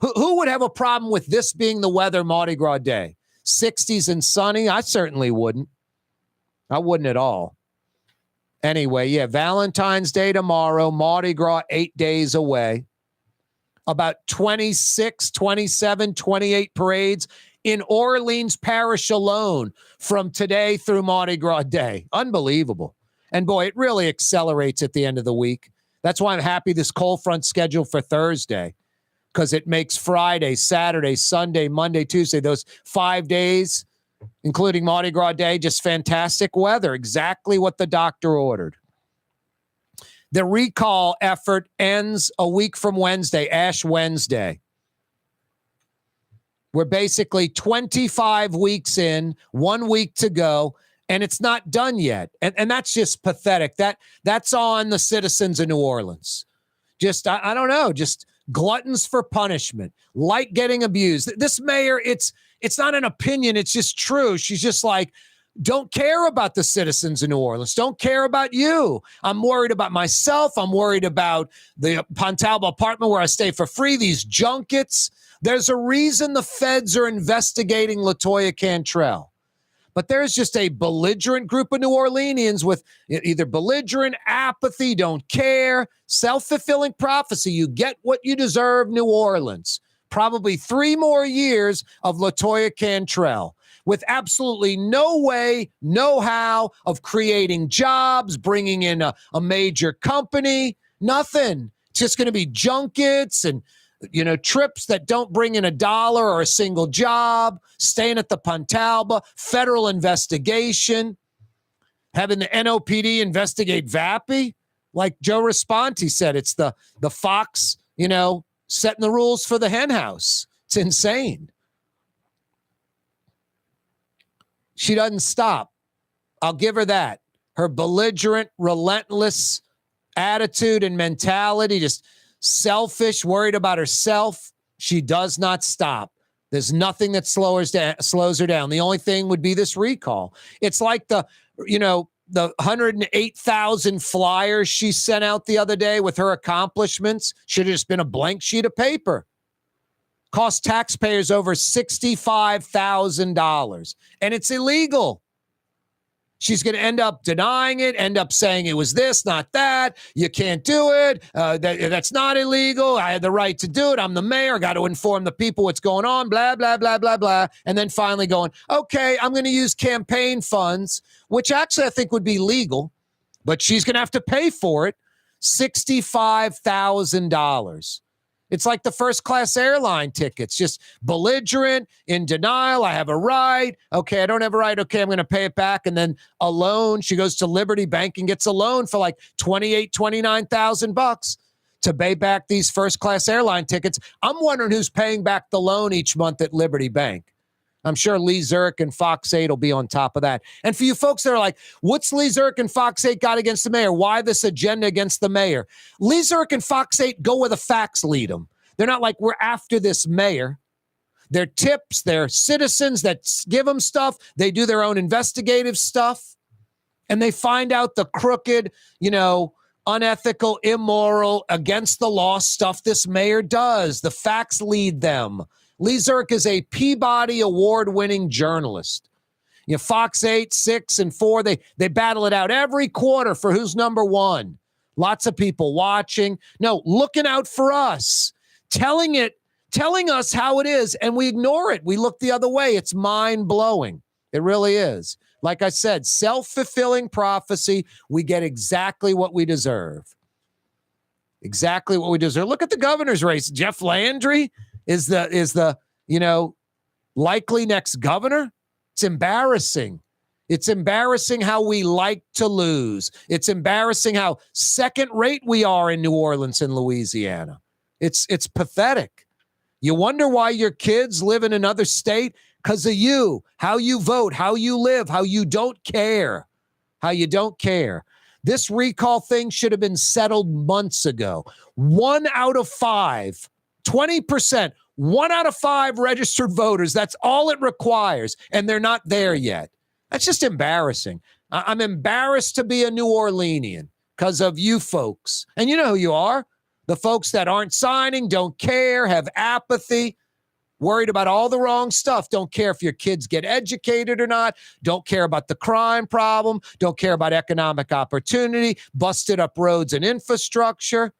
Who would have a problem with this being the weather Mardi Gras Day? 60s and sunny? I certainly wouldn't. I wouldn't at all. Anyway, yeah, Valentine's Day tomorrow, Mardi Gras 8 days away. About 26, 27, 28 parades in Orleans Parish alone from today through Mardi Gras Day. Unbelievable. And boy, it really accelerates at the end of the week. That's why I'm happy this cold front schedule for Thursday, because it makes Friday, Saturday, Sunday, Monday, Tuesday, those 5 days, including Mardi Gras Day, just fantastic weather. Exactly what the doctor ordered. The recall effort ends a week from Wednesday, Ash Wednesday. We're basically 25 weeks in, 1 week to go, and it's not done yet. And that's just pathetic. That's on the citizens of New Orleans. Just, I don't know, just gluttons for punishment, like getting abused. This mayor, it's not an opinion, it's just true. She's just like, don't care about the citizens of New Orleans. Don't care about you. I'm worried about myself. I'm worried about the Pontalba apartment where I stay for free, these junkets. There's a reason the feds are investigating LaToya Cantrell. But there's just a belligerent group of New Orleanians with either belligerent, apathy, don't care, self-fulfilling prophecy. You get what you deserve, New Orleans. Probably 3 more years of LaToya Cantrell, with absolutely no way, no how of creating jobs, bringing in a major company, nothing. It's just going to be junkets and, trips that don't bring in $1 or a single job, staying at the Pontalba, federal investigation, having the NOPD investigate Vappie. Like Joe Raspanti said, it's the fox, setting the rules for the hen house. It's insane. She doesn't stop. I'll give her that. Her belligerent, relentless attitude and mentality, just selfish, worried about herself. She does not stop. There's nothing that slows her down. The only thing would be this recall. It's like the 108,000 flyers she sent out the other day with her accomplishments. Should have just been a blank sheet of paper. Cost taxpayers over $65,000, and it's illegal. She's going to end up denying it, end up saying it was this, not that. You can't do it. That's not illegal. I had the right to do it. I'm the mayor. Got to inform the people what's going on, blah, blah, blah, blah, blah. And then finally going, okay, I'm going to use campaign funds, which actually I think would be legal, but she's going to have to pay for it, $65,000. It's like the first-class airline tickets, just belligerent, in denial. I have a right. Okay, I don't have a right. Okay, I'm going to pay it back. And then a loan. She goes to Liberty Bank and gets a loan for like $29,000 to pay back these first-class airline tickets. I'm wondering who's paying back the loan each month at Liberty Bank. I'm sure Lee Zurich and Fox 8 will be on top of that. And for you folks that are like, what's Lee Zurich and Fox 8 got against the mayor? Why this agenda against the mayor? Lee Zurich and Fox 8 go where the facts lead them. They're not like, we're after this mayor. They're tips. They're citizens that give them stuff. They do their own investigative stuff. And they find out the crooked, unethical, immoral, against the law stuff this mayor does. The facts lead them. Lee Zurich is a Peabody Award-winning journalist. Fox 8, 6, and 4, they battle it out every quarter for who's number one. Lots of people watching. No, looking out for us, telling us how it is, and we ignore it. We look the other way. It's mind-blowing. It really is. Like I said, self-fulfilling prophecy. We get exactly what we deserve. Exactly what we deserve. Look at the governor's race. Jeff Landry is the likely next governor. It's embarrassing. It's embarrassing how we like to lose. It's embarrassing how second-rate we are in New Orleans and Louisiana. It's pathetic. You wonder why your kids live in another state? Because of you, how you vote, how you live, how you don't care. How you don't care. This recall thing should have been settled months ago. 1 out of 5, 20%, 1 out of 5 registered voters. That's all it requires. And they're not there yet. That's just embarrassing. I'm embarrassed to be a New Orleanian because of you folks. And you know who you are. The folks that aren't signing, don't care, have apathy, worried about all the wrong stuff, don't care if your kids get educated or not, don't care about the crime problem, don't care about economic opportunity, busted up roads and infrastructure.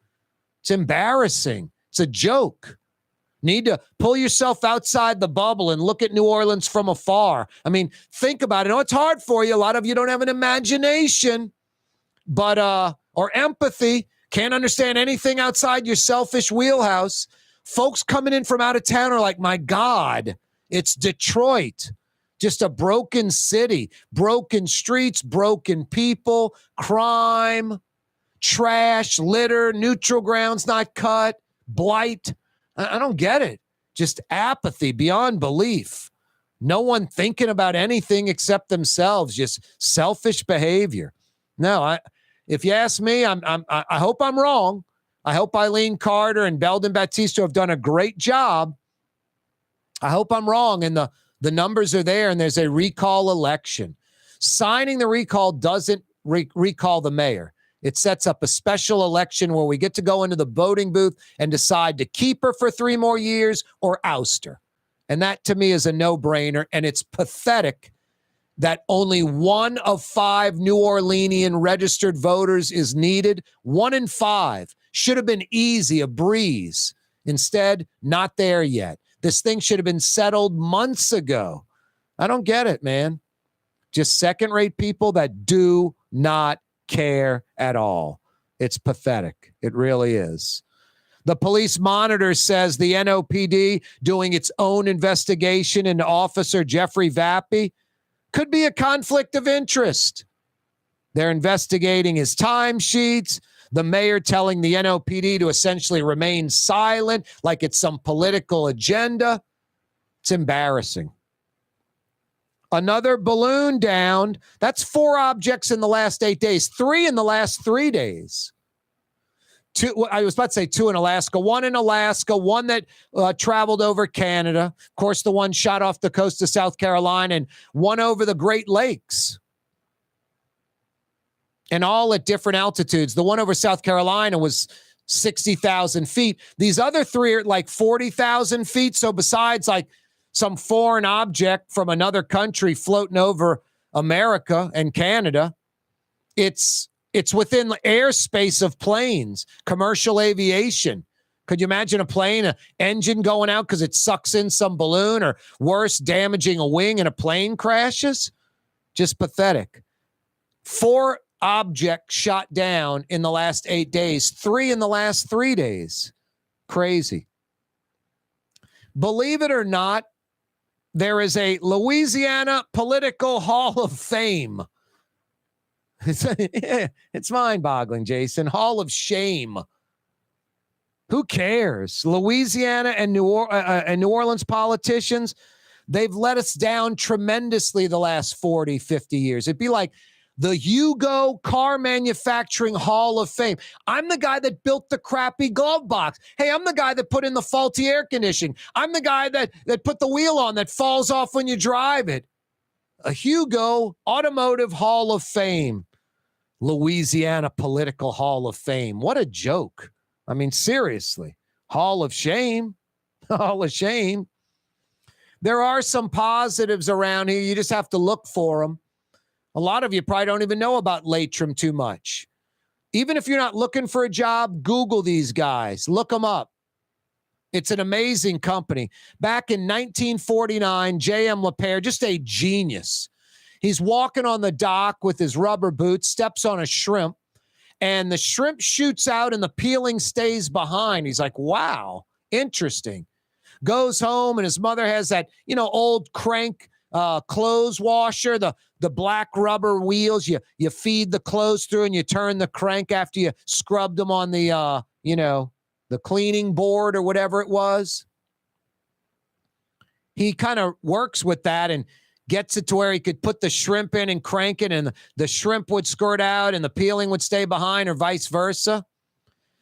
It's embarrassing. It's a joke. Need to pull yourself outside the bubble and look at New Orleans from afar. I mean, think about it. I know it's hard for you. A lot of you don't have an imagination, but or empathy. Can't understand anything outside your selfish wheelhouse. Folks coming in from out of town are like, my God, it's Detroit. Just a broken city, broken streets, broken people, crime, trash, litter, neutral grounds not cut, blight. I don't get it. Just apathy beyond belief. No one thinking about anything except themselves. Just selfish behavior. No, if you ask me, I hope I'm wrong. I hope Eileen Carter and Belden Batista have done a great job. I hope I'm wrong, and the numbers are there, and there's a recall election. Signing the recall doesn't recall the mayor. It sets up a special election where we get to go into the voting booth and decide to keep her for 3 more years or oust her. And that, to me, is a no-brainer, and it's pathetic that only 1 of 5 New Orleanian registered voters is needed. 1 in 5. Should have been easy, a breeze. Instead, not there yet. This thing should have been settled months ago. I don't get it, man. Just second-rate people that do not care at all. It's pathetic. It really is. The Police Monitor says the NOPD doing its own investigation into Officer Jeffrey Vappie could be a conflict of interest. They're investigating his timesheets. The mayor telling the NOPD to essentially remain silent like it's some political agenda. It's embarrassing. Another balloon downed. That's 4 objects in the last 8 days. 3 in the last 3 days. 2, I was about to say 2 in Alaska. 1 in Alaska, 1 that traveled over Canada. Of course, the one shot off the coast of South Carolina, and 1 over the Great Lakes. And all at different altitudes. The one over South Carolina was 60,000 feet. These other 3 are like 40,000 feet. So besides like some foreign object from another country floating over America and Canada, it's within the airspace of planes, commercial aviation. Could you imagine a plane, an engine going out because it sucks in some balloon, or worse, damaging a wing and a plane crashes? Just pathetic. 4 objects shot down in the last 8 days, 3 in the last 3 days. Crazy. Believe it or not, there is a Louisiana Political Hall of Fame. It's mind-boggling, Jason. Hall of Shame. Who cares? Louisiana and New Orleans politicians, They've let us down tremendously the last 40, 50 years. It'd be like the Hugo Car Manufacturing Hall of Fame. I'm the guy that built the crappy glove box. Hey, I'm the guy that put in the faulty air conditioning. I'm the guy that put the wheel on that falls off when you drive it. A Hugo Automotive Hall of Fame. Louisiana Political Hall of Fame. What a joke. I mean, seriously. Hall of Shame. Hall of Shame. There are some positives around here. You just have to look for them. A lot of you probably don't even know about Latrim too much. Even if you're not looking for a job, Google these guys. Look them up. It's an amazing company. Back in 1949, J.M. LePere, just a genius. He's walking on the dock with his rubber boots, steps on a shrimp, and the shrimp shoots out and the peeling stays behind. He's like, wow, interesting. Goes home and his mother has that, old crank clothes washer, the black rubber wheels. You feed the clothes through and you turn the crank after you scrubbed them on the, the cleaning board or whatever it was. He kind of works with that and gets it to where he could put the shrimp in and crank it, and the shrimp would squirt out and the peeling would stay behind, or vice versa.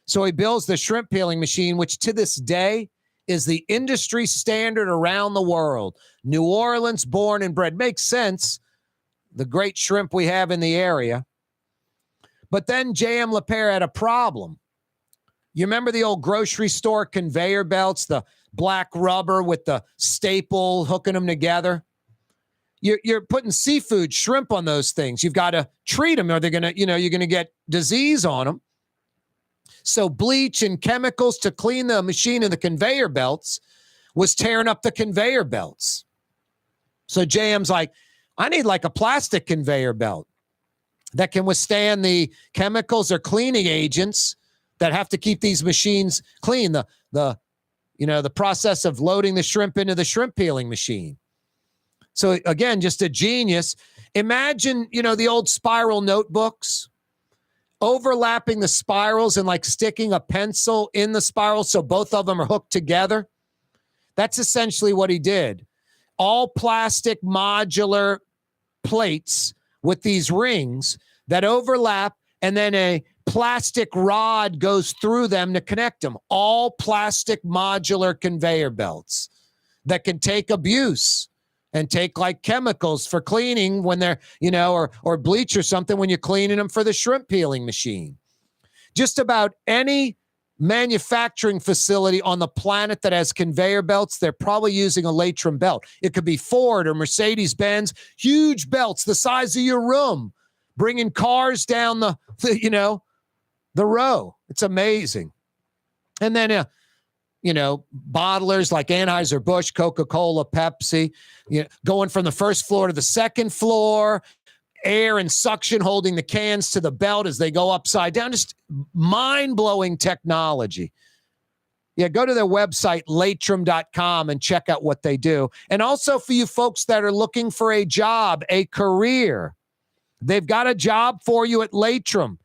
So he builds the shrimp peeling machine, which to this day is the industry standard around the world. New Orleans, born and bred. Makes sense. The great shrimp we have in the area. But then J.M. LePere had a problem. You remember the old grocery store conveyor belts, the black rubber with the staple hooking them together? You're putting seafood, shrimp on those things. You've got to treat them or they're going to, you're going to get disease on them. So bleach and chemicals to clean the machine and the conveyor belts was tearing up the conveyor belts. So JM's like, I need like a plastic conveyor belt that can withstand the chemicals or cleaning agents that have to keep these machines clean. The process of loading the shrimp into the shrimp peeling machine. So again, just a genius. Imagine, the old spiral notebooks, overlapping the spirals and like sticking a pencil in the spiral so both of them are hooked together. That's essentially what he did. All plastic modular plates with these rings that overlap, and then a plastic rod goes through them to connect them. All plastic modular conveyor belts that can take abuse and take like chemicals for cleaning when they're, or bleach or something when you're cleaning them for the shrimp peeling machine. Just about any manufacturing facility on the planet that has conveyor belts, they're probably using a Latrim belt. It could be Ford or Mercedes-Benz, huge belts the size of your room, bringing cars down the row. It's amazing. And then, bottlers like Anheuser-Busch, Coca-Cola, Pepsi, going from the first floor to the second floor, air and suction holding the cans to the belt as they go upside down. Just mind-blowing technology. Yeah, go to their website, latrim.com, and check out what they do. And also for you folks that are looking for a job, a career, they've got a job for you at Latrim.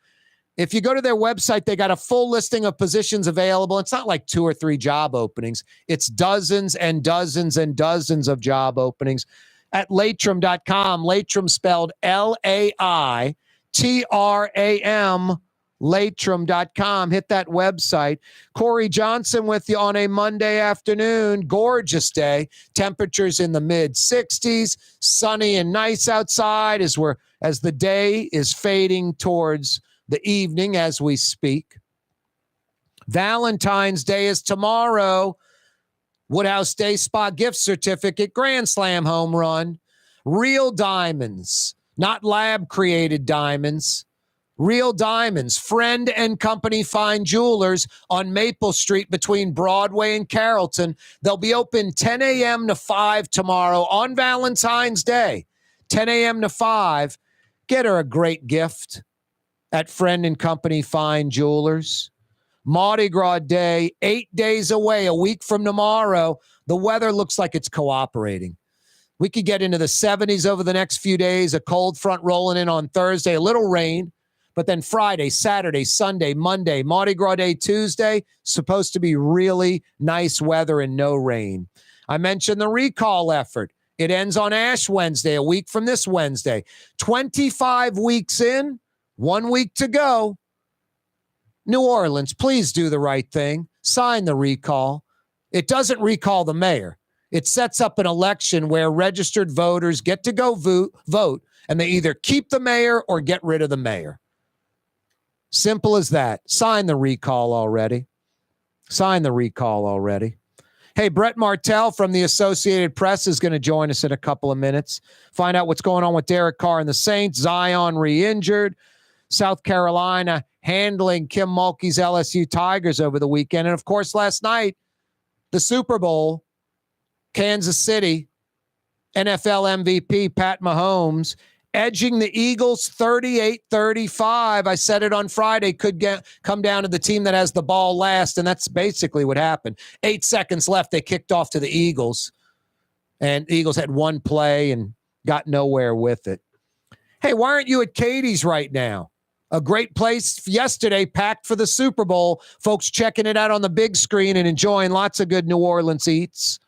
If you go to their website, they got a full listing of positions available. It's not like 2 or 3 job openings. It's dozens and dozens and dozens of job openings at latrim.com. Latrim spelled L-A-I-T-R-A-M, latrim.com. Hit that website. Corey Johnson with you on a Monday afternoon. Gorgeous day. Temperatures in the mid-60s. Sunny and nice outside as the day is fading towards the evening as we speak. Valentine's Day is tomorrow. Woodhouse Day Spa gift certificate, Grand Slam home run. Real diamonds, not lab-created diamonds. Real diamonds. Friend and Company Fine Jewelers on Maple Street between Broadway and Carrollton. They'll be open 10 a.m. to 5 tomorrow on Valentine's Day. 10 a.m. to 5. Get her a great gift at Friend and Company Fine Jewelers. Mardi Gras Day, 8 days away, a week from tomorrow. The weather looks like it's cooperating. We could get into the 70s over the next few days, a cold front rolling in on Thursday, a little rain, but then Friday, Saturday, Sunday, Monday, Mardi Gras Day, Tuesday, supposed to be really nice weather and no rain. I mentioned the recall effort. It ends on Ash Wednesday, a week from this Wednesday. 25 weeks in, 1 week to go. New Orleans, please do the right thing. Sign the recall. It doesn't recall the mayor. It sets up an election where registered voters get to go vote, and they either keep the mayor or get rid of the mayor. Simple as that. Sign the recall already. Sign the recall already. Hey, Brett Martel from the Associated Press is going to join us in a couple of minutes. Find out what's going on with Derek Carr and the Saints. Zion re-injured. South Carolina handling Kim Mulkey's LSU Tigers over the weekend. And, of course, last night, the Super Bowl, Kansas City, NFL MVP Pat Mahomes edging the Eagles 38-35. I said it on Friday, could come down to the team that has the ball last, and that's basically what happened. 8 seconds left, they kicked off to the Eagles, and the Eagles had one play and got nowhere with it. Hey, why aren't you at Katie's right now? A great place yesterday, packed for the Super Bowl. Folks checking it out on the big screen and enjoying lots of good New Orleans eats.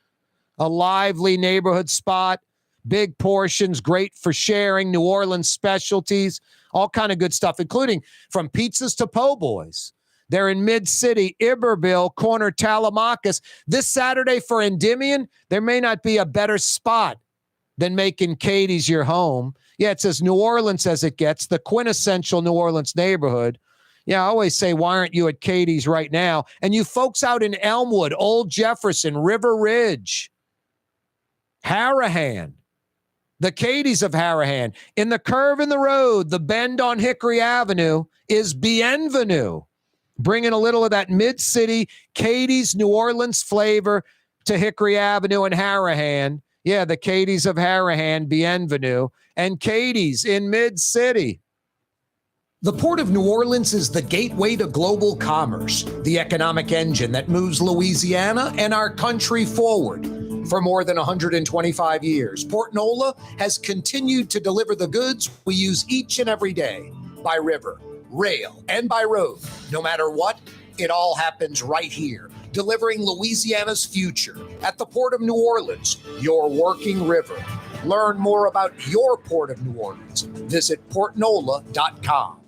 A lively neighborhood spot. Big portions, great for sharing, New Orleans specialties, all kind of good stuff, including from pizzas to po' boys. They're in Mid-City, Iberville, corner Telemachus. This Saturday for Endymion, there may not be a better spot than making Katie's your home. Yeah, it's as New Orleans as it gets, the quintessential New Orleans neighborhood. Yeah, I always say, why aren't you at Katie's right now? And you folks out in Elmwood, Old Jefferson, River Ridge, Harahan, the Katie's of Harahan. In the curve in the road, the bend on Hickory Avenue is Bienvenue, bringing a little of that Mid-City Katie's New Orleans flavor to Hickory Avenue and Harahan. Yeah, the Katie's of Harahan, Bienvenue, and Katie's in Mid-City. The Port of New Orleans is the gateway to global commerce, the economic engine that moves Louisiana and our country forward. For more than 125 years, Port Nola has continued to deliver the goods we use each and every day by river, rail, and by road. No matter what, it all happens right here, delivering Louisiana's future at the Port of New Orleans, your working river. Learn more about your Port of New Orleans. Visit portnola.com.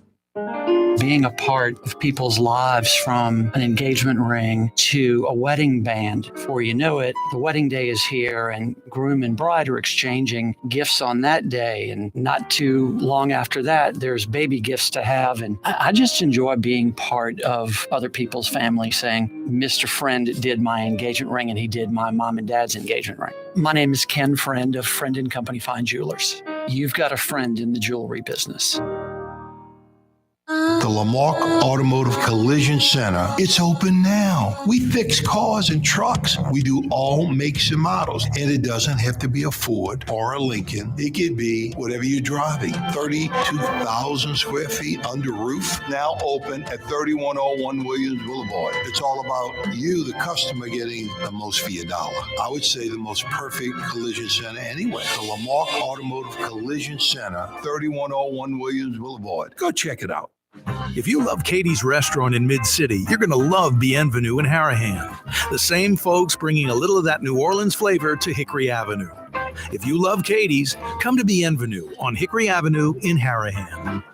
Being a part of people's lives, from an engagement ring to a wedding band. Before you know it, the wedding day is here and groom and bride are exchanging gifts on that day. And not too long after that, there's baby gifts to have. And I just enjoy being part of other people's family, saying, Mr. Friend did my engagement ring and he did my mom and dad's engagement ring. My name is Ken Friend of Friend & Company Fine Jewelers. You've got a friend in the jewelry business.
The Lamarck Automotive Collision Center, it's open now. We fix cars and trucks. We do all makes and models. And it doesn't have to be a Ford or a Lincoln. It could be whatever you're driving. 32,000 square feet under roof, now open at 3101 Williams Boulevard. It's all about you, the customer, getting the most for your dollar. I would say the most perfect collision center anyway. The Lamarck Automotive Collision Center, 3101 Williams Boulevard. Go check it out.
If you love Katie's Restaurant in Mid-City, you're going to love Bienvenue in Harahan. The same folks bringing a little of that New Orleans flavor to Hickory Avenue. If you love Katie's, come to Bienvenue on Hickory Avenue in Harahan.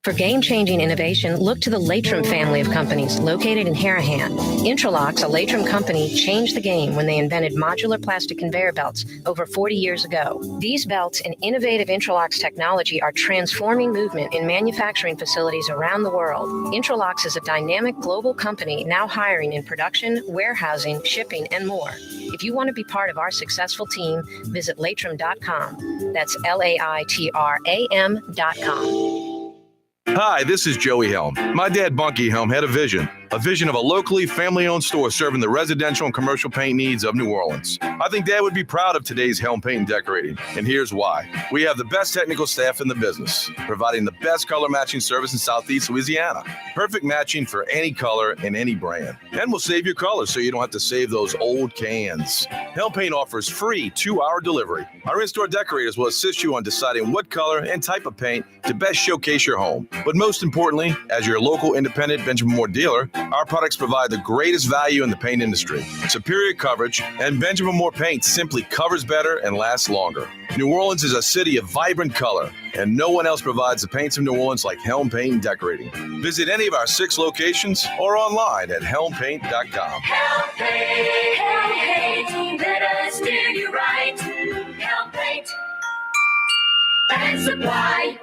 For game-changing innovation, look to the Latrim family of companies located in Harahan. Intralocks, a Latrim company, changed the game when they invented modular plastic conveyor belts over 40 years ago. These belts and innovative Intralocks technology are transforming movement in manufacturing facilities around the world. Intralocks is a dynamic global company now hiring in production, warehousing, shipping, and more. If you want to be part of our successful team, visit Latrim.com. That's LAITRAM.com.
Hi, this is Joey Helm. My dad, Bunky Helm, had a vision of a locally family-owned store serving the residential and commercial paint needs of New Orleans. I think Dad would be proud of today's Helm Paint and Decorating, and here's why. We have the best technical staff in the business, providing the best color matching service in Southeast Louisiana. Perfect matching for any color and any brand. And we'll save your colors so you don't have to save those old cans. Helm Paint offers free 2-hour delivery. Our in-store decorators will assist you on deciding what color and type of paint to best showcase your home. But most importantly, as your local independent Benjamin Moore dealer, Our products provide the greatest value in the paint industry. Superior coverage, and Benjamin Moore paint simply covers better and lasts longer. New Orleans is a city of vibrant color, and no one else provides the paints of New Orleans like Helm Paint and Decorating. Visit any of our 6 locations or online at helmpaint.com.
Helm Paint, let us steer you right. Helm Paint and Supply.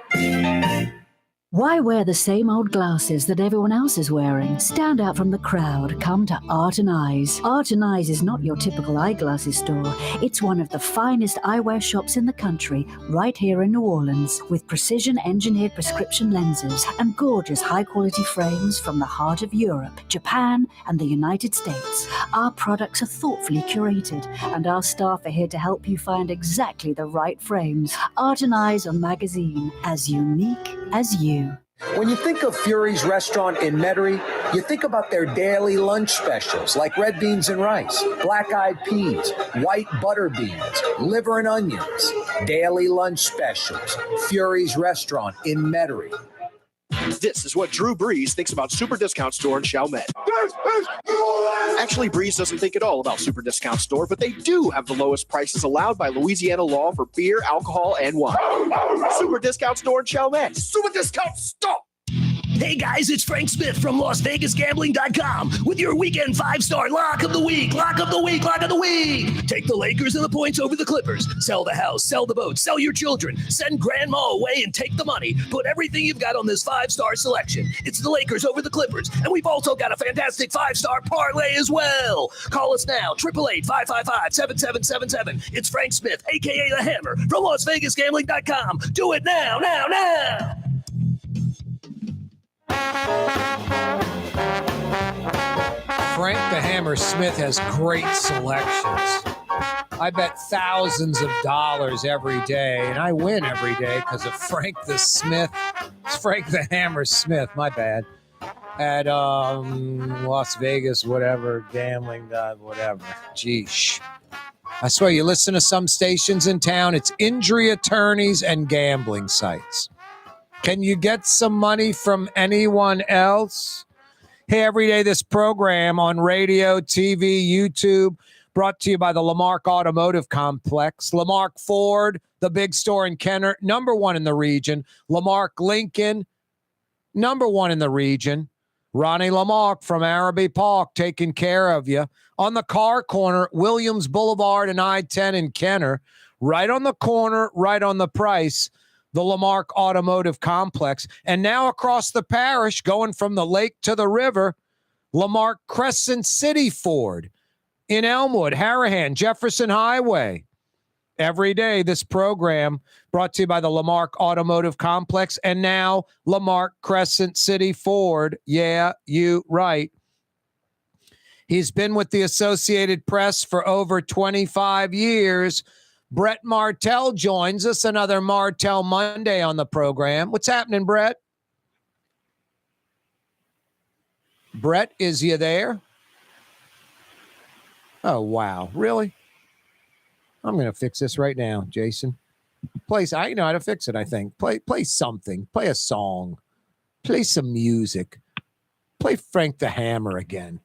Why wear the same old glasses that everyone else is wearing? Stand out from the crowd. Come to Art and Eyes. Art and Eyes is not your typical eyeglasses store. It's one of the finest eyewear shops in the country, right here in New Orleans, with precision-engineered prescription lenses and gorgeous high-quality frames from the heart of Europe, Japan, and the United States. Our products are thoughtfully curated, and our staff are here to help you find exactly the right frames. Art and Eyes on magazine, as unique as you.
When you think of Fury's restaurant in Metairie, you think about their daily lunch specials like red beans and rice, black-eyed peas, white butter beans, liver and onions. Daily lunch specials. Fury's restaurant in Metairie.
This is what Drew Brees thinks about Super Discount Store in Chalmette. Actually, Brees doesn't think at all about Super Discount Store, but they do have the lowest prices allowed by Louisiana law for beer, alcohol, and wine. Super Discount Store in Chalmette. Super Discount Store!
Hey guys, it's Frank Smith from LasVegasGambling.com with your weekend 5-star lock of the week. Lock of the week, lock of the week. Take the Lakers and the points over the Clippers. Sell the house, sell the boat, sell your children. Send grandma away and take the money. Put everything you've got on this 5-star selection. It's the Lakers over the Clippers. And we've also got a fantastic 5-star parlay as well. Call us now, 888-555-7777. It's Frank Smith, a.k.a. The Hammer from LasVegasGambling.com. Do it now, now, now.
Frank the Hammer Smith has great selections. I bet thousands of dollars every day, and I win every day because of Frank the Hammer Smith, my bad, at Las Vegas, whatever, gambling, whatever. Geesh. I swear, you listen to some stations in town, it's injury attorneys and gambling sites. Can you get some money from anyone else? Hey, every day this program on radio, TV, YouTube, brought to you by the Lamarck Automotive Complex. Lamarck Ford, the big store in Kenner, #1 in the region. Lamarck Lincoln, #1 in the region. Ronnie Lamarck from Araby Park taking care of you. On the Carr corner, Williams Boulevard and I-10 in Kenner. Right on the corner, right on the price. The Lamarck Automotive Complex. And now across the parish, going from the lake to the river, Lamarck Crescent City Ford in Elmwood, Harahan, Jefferson Highway. Every day, this program brought to you by the Lamarck Automotive Complex and now Lamarck Crescent City Ford. Yeah, you right. He's been with the Associated Press for over 25 years. Brett Martel joins us, another Martel Monday on the program. What's happening, Brett? Brett, is you there? Oh, wow. Really? I'm going to fix this right now, Jason. I know how to fix it, I think. Play something. Play a song. Play some music. Play Frank the Hammer again.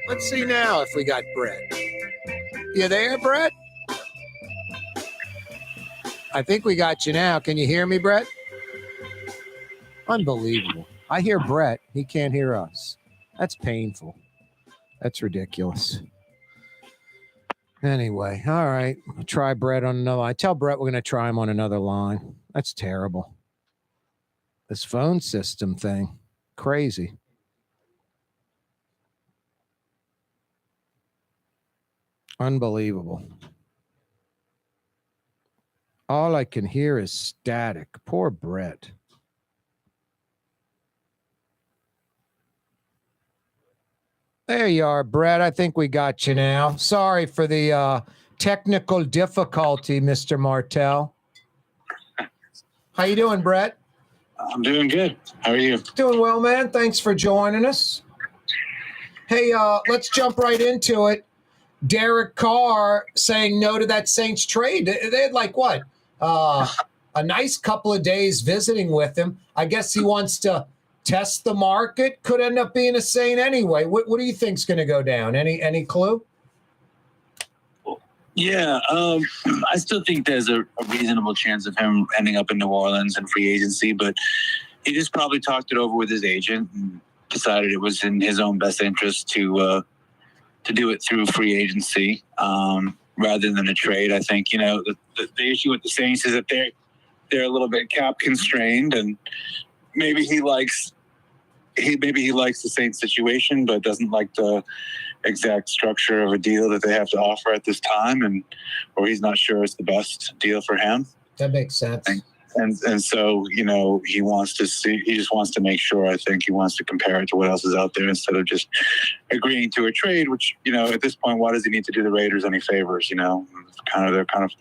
Let's see now if we got Brett. You there, Brett? I think we got you now. Can you hear me, Brett? Unbelievable. I hear Brett. He can't hear us. That's painful. That's ridiculous. Anyway, all right. I'll try Brett on another line. Tell Brett we're going to try him on another line. That's terrible. This phone system thing. Crazy. Unbelievable. All I can hear is static. Poor Brett. There you are, Brett. I think we got you now. Sorry for the technical difficulty, Mr. Martel. How you doing, Brett?
I'm doing good. How are you?
Doing well, man. Thanks for joining us. Hey, let's jump right into it. Derek Carr saying no to that Saints trade. They had like what? A nice couple of days visiting with him. I guess he wants to test the market. Could end up being a Saint anyway. What do you think's going to go down? Any clue?
Yeah, I still think there's a reasonable chance of him ending up in New Orleans in free agency, but he just probably talked it over with his agent and decided it was in his own best interest to do it through free agency rather than a trade. I think, the issue with the Saints is that they're a little bit cap constrained, and maybe he likes the Saints situation, but doesn't like the exact structure of a deal that they have to offer at this time, or he's not sure it's the best deal for him.
That makes sense.
And so, he just wants to make sure, I think he wants to compare it to what else is out there instead of just agreeing to a trade, which, at this point, why does he need to do the Raiders any favors? They're kind of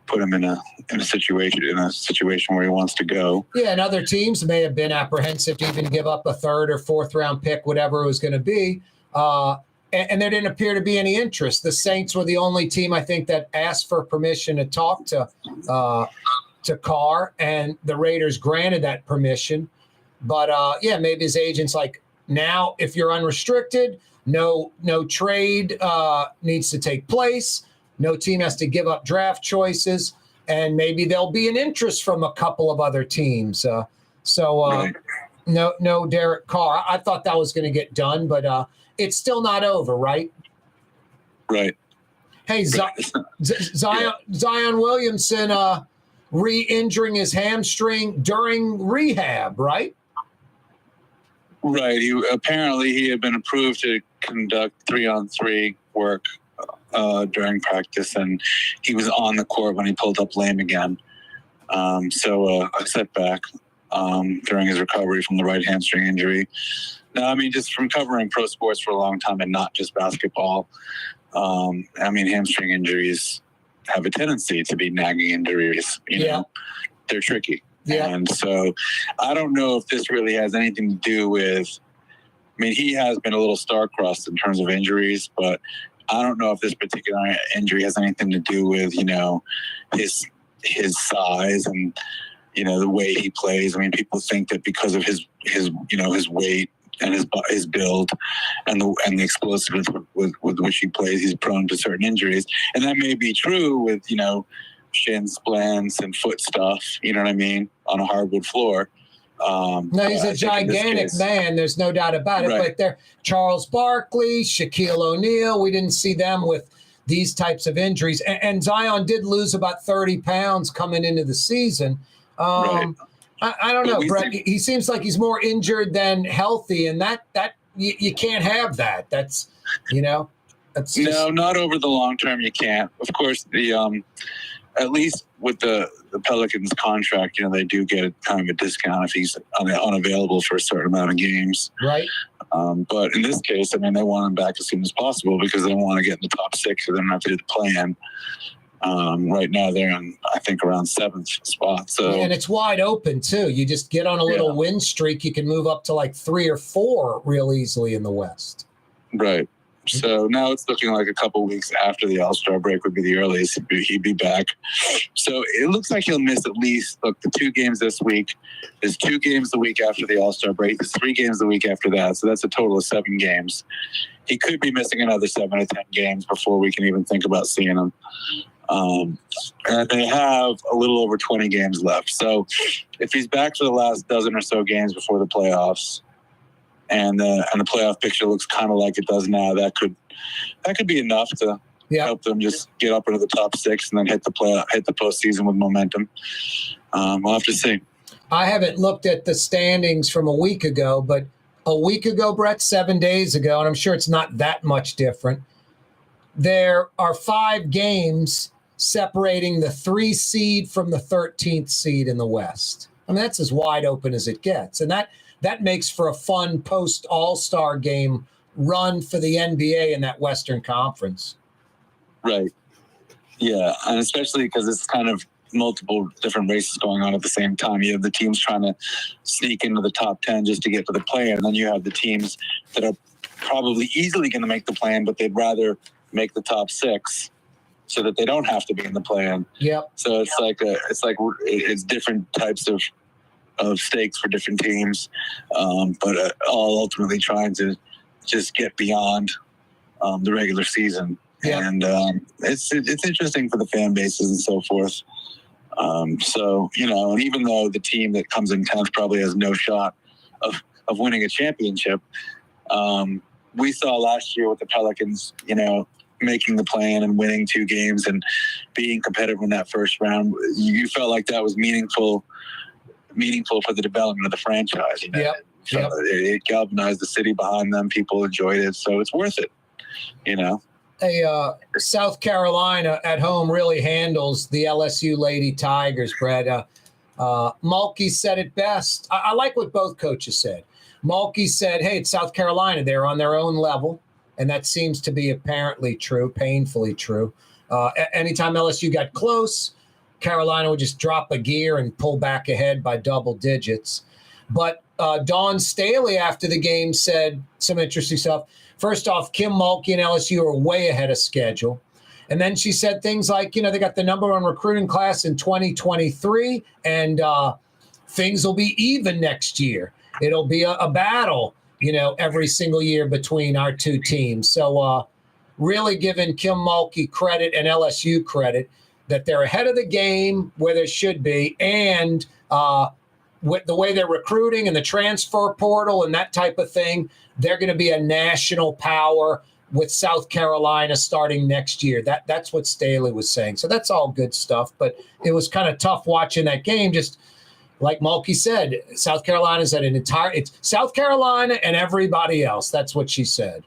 put him in a situation where he wants to go.
Yeah, and other teams may have been apprehensive to even give up a third or fourth round pick, whatever it was going to be. And there didn't appear to be any interest. The Saints were the only team, I think, that asked for permission to talk to Carr, and the Raiders granted that permission. But maybe his agent's like, now if you're unrestricted, no trade needs to take place. No team has to give up draft choices, and maybe there'll be an interest from a couple of other teams. Right. No Derek Carr. I thought that was going to get done, but it's still not over, right?
Right.
Hey, Zion Williamson re-injuring his hamstring during rehab, right?
Right. He had been approved to conduct 3-on-3 work during practice, and he was on the court when he pulled up lame again. So a setback during his recovery from the right hamstring injury. Now, just from covering pro sports for a long time and not just basketball, hamstring injuries have a tendency to be nagging injuries. They're tricky. Yeah. And so I don't know if this really has anything to do with, he has been a little star-crossed in terms of injuries, but I don't know if this particular injury has anything to do with, his size and, the way he plays. People think that because of his weight and his build and the explosiveness with which he plays, he's prone to certain injuries. And that may be true with, shin splints and foot stuff, on a hardwood floor.
No, he's a gigantic man. There's no doubt about it.
Right.
But Charles Barkley, Shaquille O'Neal, we didn't see them with these types of injuries. And Zion did lose about 30 pounds coming into the season. Right. I don't know, Brett. He seems like he's more injured than healthy, and that you can't have that. That's that's just...
No, not over the long term. You can't. Of course, at least with the Pelicans contract, they do get kind of a discount if he's unavailable for a certain amount of games.
Right.
But in this case, they want him back as soon as possible because they want to get in the top 6 so they don't have to do the play-in. Right now they're in, I think, around 7th spot. So
and it's wide open too. You just get on a little win streak, you can move up to like 3 or 4 real easily in the West.
Right. So now it's looking like a couple weeks after the All-Star break would be the earliest he'd be back. So it looks like he'll miss at least the 2 games this week. There's 2 games the week after the All-Star break. There's 3 games the week after that. So that's a total of 7 games. He could be missing another 7 to 10 games before we can even think about seeing him. And they have a little over 20 games left. So if he's back for the last dozen or so games before the playoffs, and the playoff picture looks kind of like it does now, that could be enough to help them just get up into the top 6 and then hit the postseason with momentum. We'll have to see.
I haven't looked at the standings from a week ago, but a week ago, Brett, 7 days ago, and I'm sure it's not that much different. There are 5 games separating the 3 seed from the 13th seed in the West. That's as wide open as it gets. And that makes for a fun post-All-Star game run for the NBA in that Western Conference.
Right. Yeah, and especially because it's kind of multiple different races going on at the same time. You have the teams trying to sneak into the top 10 just to get to the play, and then you have the teams that are probably easily going to make the plan, but they'd rather make the top 6 so that they don't have to be in the plan.
Yep.
So it's different types of stakes for different teams, but all ultimately trying to just get beyond the regular season.
Yep.
And it's interesting for the fan bases and so forth. So, and even though the team that comes in 10th probably has no shot of winning a championship, we saw last year with the Pelicans, making the plan and winning 2 games and being competitive in that first round. You felt like that was meaningful for the development of the franchise.
Yep.
So it galvanized the city behind them. People enjoyed it. So it's worth it,
Hey, South Carolina at home really handles the LSU Lady Tigers, Brett. Mulkey said it best. I like what both coaches said. Mulkey said, hey, it's South Carolina. They're on their own level, and that seems to be apparently true, painfully true. Anytime LSU got close, Carolina would just drop a gear and pull back ahead by double digits. But Dawn Staley after the game said some interesting stuff. First off, Kim Mulkey and LSU are way ahead of schedule. And then she said things like, they got the number 1 recruiting class in 2023, and things will be even next year. It'll be a battle, every single year between our 2 teams. So really giving Kim Mulkey credit and LSU credit that they're ahead of the game where they should be, and with the way they're recruiting and the transfer portal and that type of thing, they're going to be a national power with South Carolina starting next year. That's what Staley was saying. So that's all good stuff. But it was kind of tough watching that game. Just like Mulkey said, South Carolina's it's South Carolina and everybody else. That's what she said.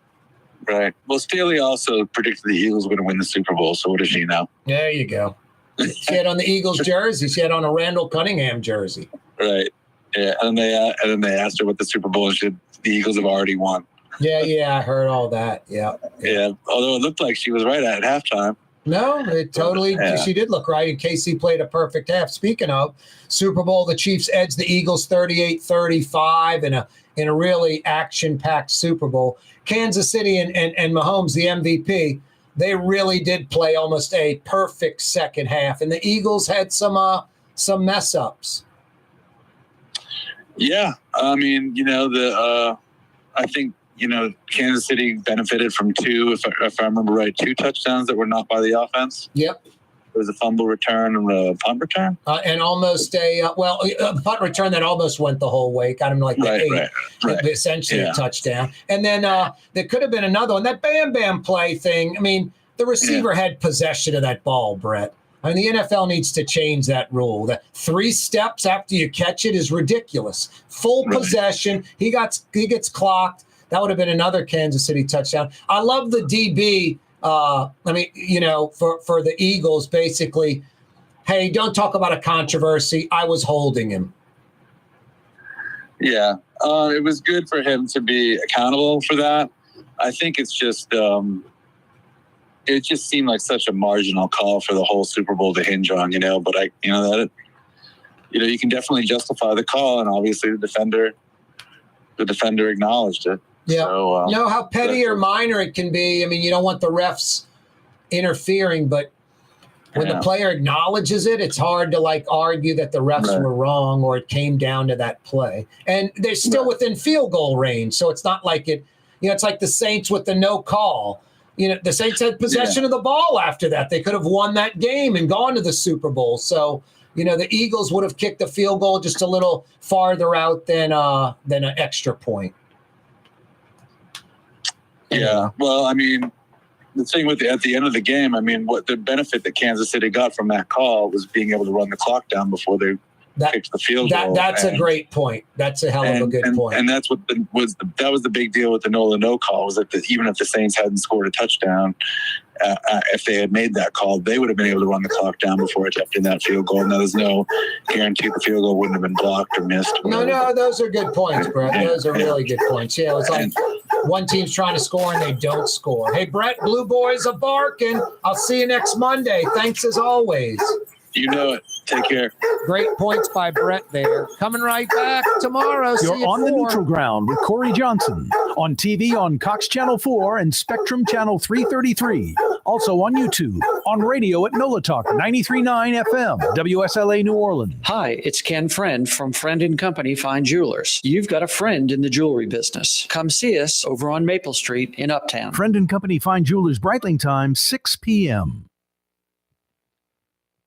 Right. Well, Staley also predicted the Eagles were going to win the Super Bowl. So what does she know?
There you go. She had on the Eagles jersey. She had on a Randall Cunningham jersey.
Right. Yeah. And then they asked her what the Super Bowl is. The Eagles have already won.
Yeah, I heard all that. Yeah.
Although it looked like she was right at halftime.
No, it totally.
Yeah.
She did look right, and KC played a perfect half. Speaking of Super Bowl, the Chiefs edged the Eagles 38-35 in a really action-packed Super Bowl. Kansas City and Mahomes, the MVP, they really did play almost a perfect second half, and the Eagles had some mess ups.
Yeah, I mean, I think. Kansas City benefited from 2, if I remember right, 2 touchdowns that were not by the offense.
Yep.
There was a fumble return and a punt return.
And almost a punt return that almost went the whole way. Got him like the 8, essentially a touchdown. And then there could have been another one. That Bam Bam play thing, I mean, the receiver had possession of that ball, Brett. I mean, the NFL needs to change that rule. That 3 steps after you catch it is ridiculous. Full possession. He gets clocked. That would have been another Kansas City touchdown. I love the DB. For the Eagles, basically, hey, don't talk about a controversy. I was holding him.
Yeah, it was good for him to be accountable for that. I think it's just, it just seemed like such a marginal call for the whole Super Bowl to hinge on, But you can definitely justify the call, and obviously the defender acknowledged it.
Yeah.
So,
you know how petty or minor it can be. I mean, you don't want the refs interfering, but when the player acknowledges it, it's hard to argue that the refs were wrong or it came down to that play. And they're still within field goal range. So it's not like it, it's like the Saints with the no call. The Saints had possession of the ball after that. They could have won that game and gone to the Super Bowl. So, the Eagles would have kicked the field goal just a little farther out than an extra point.
Yeah, well, I mean, the thing at the end of the game, I mean, what the benefit that Kansas City got from that call was being able to run the clock down before they kicked the field goal.
That's a great point. That's a hell of a good point.
And that's what was the big deal with the Nola no call, was that even if the Saints hadn't scored a touchdown, if they had made that call, they would have been able to run the clock down before attempting that field goal. And there's no guarantee the field goal wouldn't have been blocked or missed.
No, those are good points, Brett. Those are really good points. Yeah, it was like one team's trying to score and they don't score. Hey, Brett, Blue Boys are barking. I'll see you next Monday. Thanks as always.
You know it. Take care.
Great points by Brett there. Coming right back tomorrow.
You're
See you
on
at
the
4.
Neutral Ground with Corey Johnson on TV on Cox Channel 4 and Spectrum Channel 333. Also on YouTube, on radio at NOLA Talk 93.9 FM, WSLA New Orleans.
Hi, it's Ken Friend from Friend & Company Fine Jewelers. You've got a friend in the jewelry business. Come see us over on Maple Street in Uptown.
Friend & Company Fine Jewelers, Breitling time, 6 p.m.